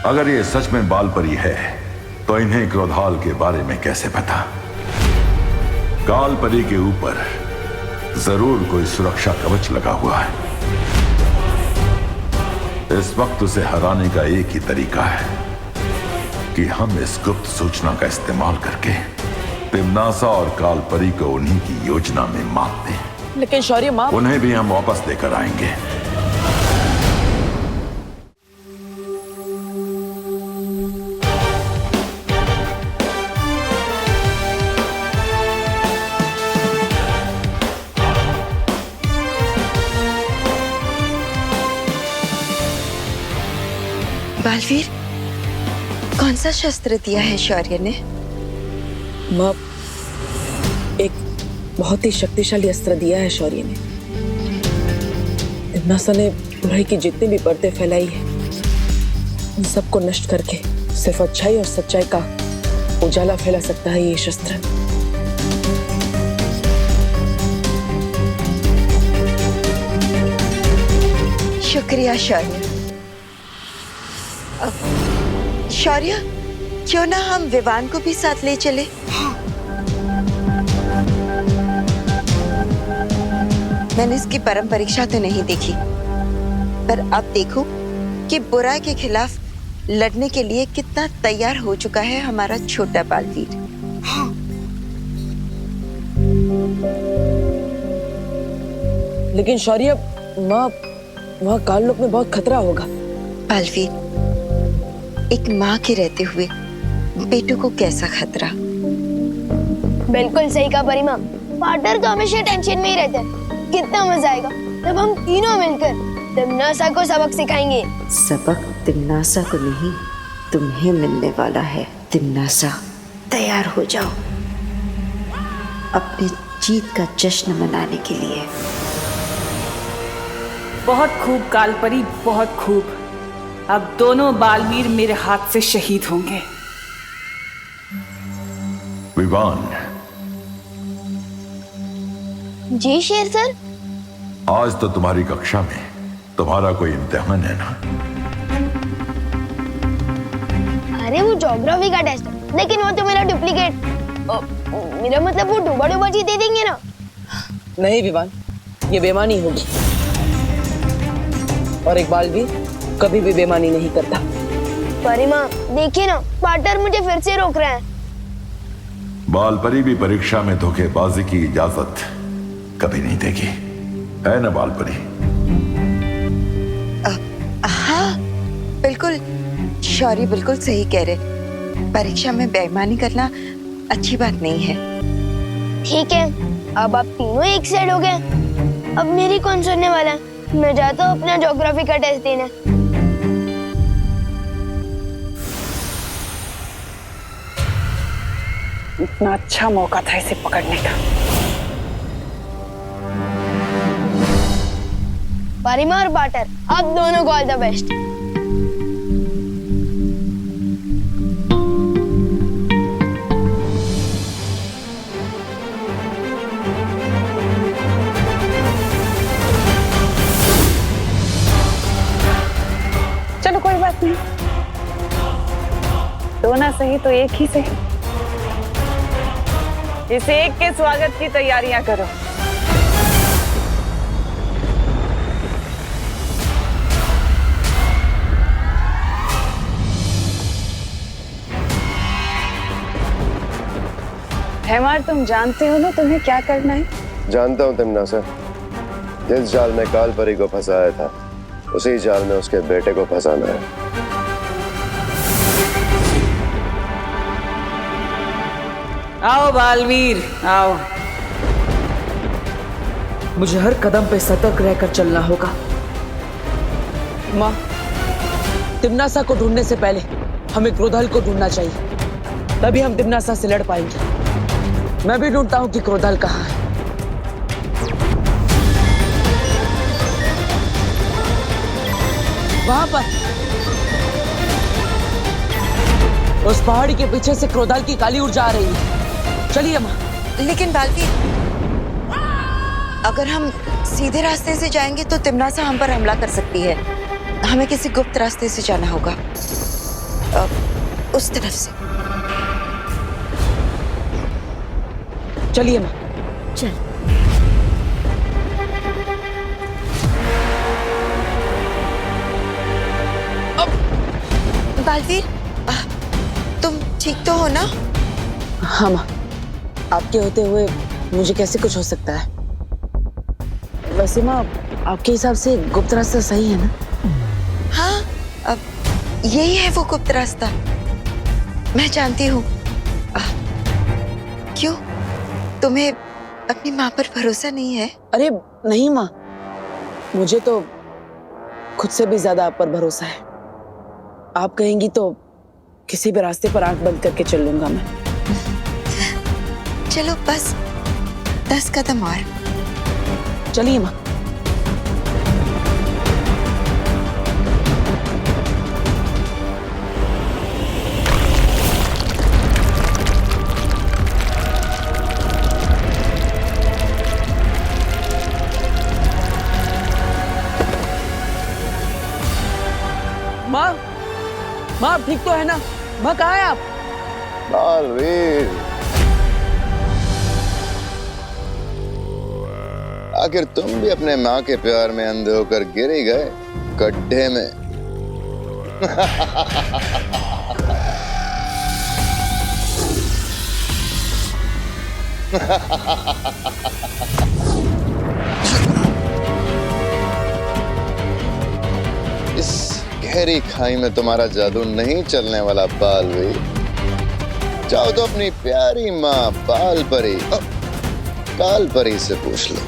अगर ये सच में बाल परी है तो इन्हें क्रोधाल के बारे में कैसे पता? काल परी के ऊपर जरूर कोई सुरक्षा कवच लगा हुआ है। इस वक्त उसे हराने का एक ही तरीका है कि हम इस गुप्त सूचना का इस्तेमाल करके तिम्नासा और काल परी को उन्हीं की योजना में मात दें। लेकिन शौर्य माँ, उन्हें भी हम वापस लेकर आएंगे। बालवीर, कौन सा शस्त्र दिया है शौर्य ने? माँ, एक बहुत ही शक्तिशाली अस्त्र दिया है शौर्य ने। तिम्नासा ने बुराई की जितनी भी परतें फैलाई है, उन सबको नष्ट करके सिर्फ अच्छाई और सच्चाई का उजाला फैला सकता है ये शस्त्र। शुक्रिया शौर्य। शौर्य, क्यों ना हम विवान को भी साथ ले चले? मैंने इसकी परम परीक्षा तो नहीं देखी, पर अब देखो कि बुराई के खिलाफ लड़ने के लिए कितना तैयार हो चुका है हमारा छोटा बालवीर। लेकिन शौर्य, माँ, वहाँ काललोक में बहुत खतरा होगा। बालवीर, एक माँ के रहते हुए बेटू को कैसा खतरा? बिल्कुल सही कहा परिमा। पार्टनर तो हमेशा टेंशन में ही रहते हैं। कितना मजा आएगा जब हम तीनों मिलकर तिम्नासा को सबक सिखाएंगे। सबक तिम्नासा को नहीं, तुम्हें मिलने वाला है। तिम्नासा, तैयार हो जाओ अपनी जीत का जश्न मनाने के लिए। बहुत खूब कालपरी, बहुत खूब। अब दोनों बालवीर मेरे हाथ से शहीद होंगे। विवान। जी शेर सर। आज तो तुम्हारी कक्षा में तुम्हारा कोई इम्तिहान है ना? अरे वो ज्योग्राफी का टेस्ट है, लेकिन वो तो मेरा डुप्लीकेट। मेरा मतलब वो डूबा डूबा जी दे देंगे ना? नहीं विवान, ये बेईमानी होगी। और एक बालवीर कभी भी बेईमानी नहीं करता। परिमा देखिए ना, पार्टनर मुझे फिर से रोक रहे हैं। बालपरी भी परीक्षा में धोखेबाजी की इजाजत कभी नहीं देगी, है ना बालपरी? हाँ बिल्कुल, शौर्य बिल्कुल सही कह रहे। परीक्षा में बेईमानी करना अच्छी बात नहीं है। ठीक है, अब आप तीनों एक साइड हो गए। अब मेरी कौन सुनने वाला है? मैं जाता हूँ अपना ज्योग्राफी का टेस्ट देने। इतना अच्छा मौका था इसे पकड़ने का। परिमा और पार्टनर, आप दोनों को ऑल द बेस्ट। चलो कोई बात नहीं, दो ना सही तो एक ही सही। इस एक के स्वागत की तैयारियां करो। हेमार, तुम जानते हो ना तुम्हें क्या करना है? जानता हूँ तिम्नासा, जिस जाल में कालपरी को फंसाया था उसी जाल में उसके बेटे को फंसाना है। आओ बालवीर, आओ। मुझे हर कदम पे सतर्क रहकर चलना होगा। माँ, तिम्नासा को ढूंढने से पहले हमें क्रोधाल को ढूंढना चाहिए, तभी हम तिम्नासा से लड़ पाएंगे। मैं भी ढूंढता हूँ कि क्रोधाल कहाँ है। वहां पर उस पहाड़ी के पीछे से क्रोधाल की काली ऊर्जा आ रही है। चलिए माँ। लेकिन बालवीर, अगर हम सीधे रास्ते से जाएंगे तो तिम्नासा हम पर हमला कर सकती है। हमें किसी गुप्त रास्ते से जाना होगा, उस तरफ से। चलिए माँ। चल। बालवीर, तुम ठीक तो हो ना? हाँ माँ, आपके होते हुए मुझे कैसे कुछ हो सकता है? वैसे माँ, आपके हिसाब से गुप्त रास्ता सही है ना? हाँ, अब यही है वो गुप्त रास्ता। मैं जानती हूँ। क्यों, तुम्हें अपनी माँ पर भरोसा नहीं है? अरे नहीं माँ, मुझे तो खुद से भी ज्यादा आप पर भरोसा है। आप कहेंगी तो किसी भी रास्ते पर आंख बंद करके चल लूंगा मैं। चलो बस 10 कदम और। चलिए माँ। माँ, माँ ठीक तो है ना? माँ कहाँ है आप? बालवीर, आखिर तुम भी अपने माँ के प्यार में अंधे होकर गिर ही गए गड्ढे में। इस गहरी खाई में तुम्हारा जादू नहीं चलने वाला बालवीर। जाओ तो अपनी प्यारी माँ बाल परी काल परी से पूछ लो।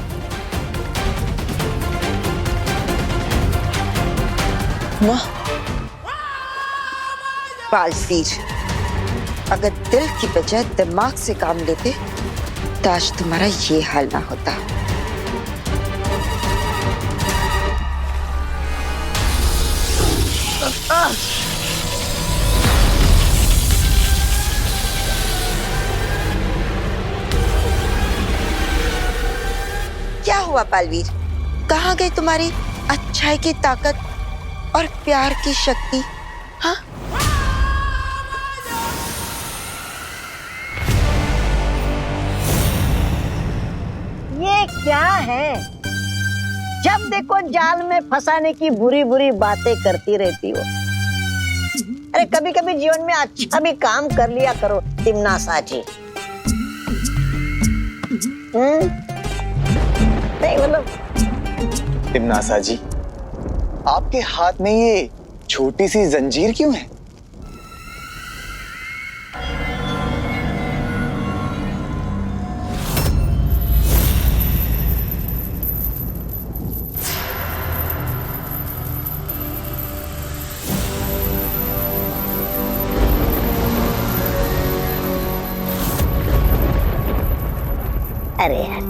माँ, बालवीर, अगर दिल की बजाय दिमाग से काम लेते तो आज तुम्हारा ये हाल ना होता। क्या हुआ बालवीर? कहाँ गई तुम्हारी अच्छाई की ताकत और प्यार की शक्ति? हाँ? ये क्या है? जब देखो जाल में फंसाने की बुरी बुरी बातें करती रहती हो। अरे कभी कभी जीवन में अच्छा भी काम कर लिया करो तिमना साची। नहीं मतलब तिमनासा जी, आपके हाथ में ये छोटी सी जंजीर क्यों है? अरे यार,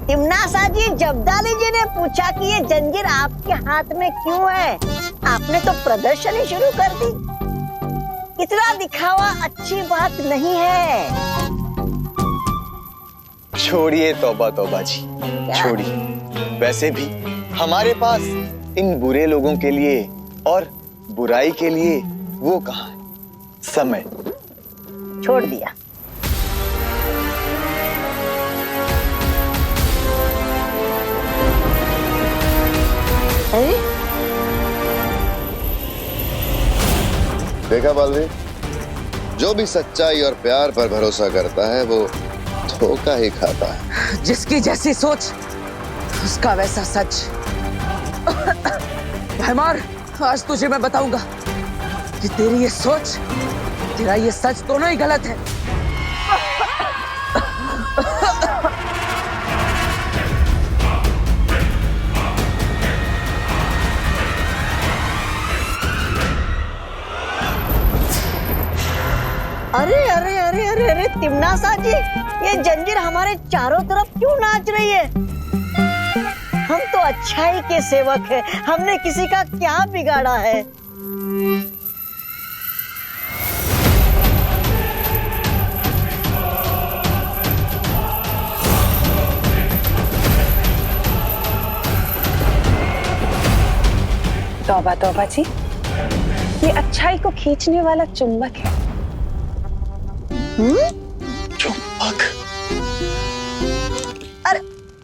तिमनासा जी, जब्दाली जी ने पूछा कि ये जंजीर आपके हाथ में क्यों है? आपने तो प्रदर्शन ही शुरू कर दी। इतना दिखावा अच्छी बात नहीं है। छोड़िए तौबा तौबा जी, छोड़िए। वैसे भी हमारे पास इन बुरे लोगों के लिए और बुराई के लिए वो कहाँ है? समय छोड़ दिया। देखा बालवीर, जो भी सच्चाई और प्यार पर भरोसा करता है वो धोखा ही खाता है। जिसकी जैसी सोच उसका वैसा सच। भैमार, आज तुझे मैं बताऊंगा कि तेरी ये सोच, तेरा ये सच दोनों ही गलत है। अरे अरे अरे अरे अरे तिमनासा जी, ये जंजीर हमारे चारों तरफ क्यों नाच रही है? हम तो अच्छाई के सेवक हैं, हमने किसी का क्या बिगाड़ा है? तौबा तौबा जी, ये अच्छाई को खींचने वाला चुंबक है। चुंबक? अरे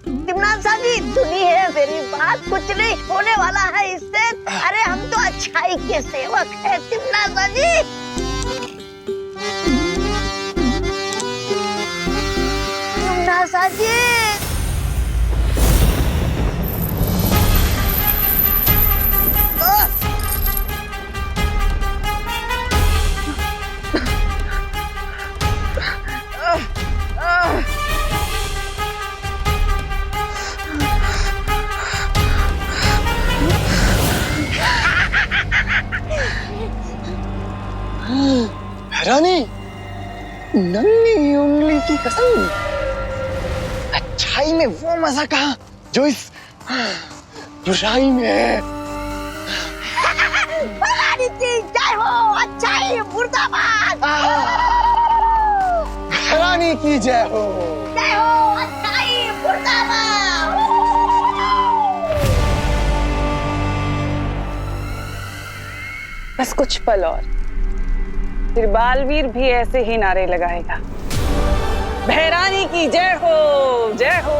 तिमनासा जी, सुनी है मेरी बात, कुछ नहीं होने वाला है इससे। अरे हम तो अच्छाई के सेवक हैं तिमनासा जी। तिमनासा जी, रानी, नन्ही उंगली की कसम, अच्छाई में वो मजा कहाँ जो इस बुराई में है। भगवान की जय हो, अच्छाई मुर्दाबाद। रानी की जय हो। जय हो, अच्छाई मुर्दाबाद। बस कुछ पल और, फिर बालवीर भी ऐसे ही नारे लगाएगा। भैरानी की जय हो, जय हो।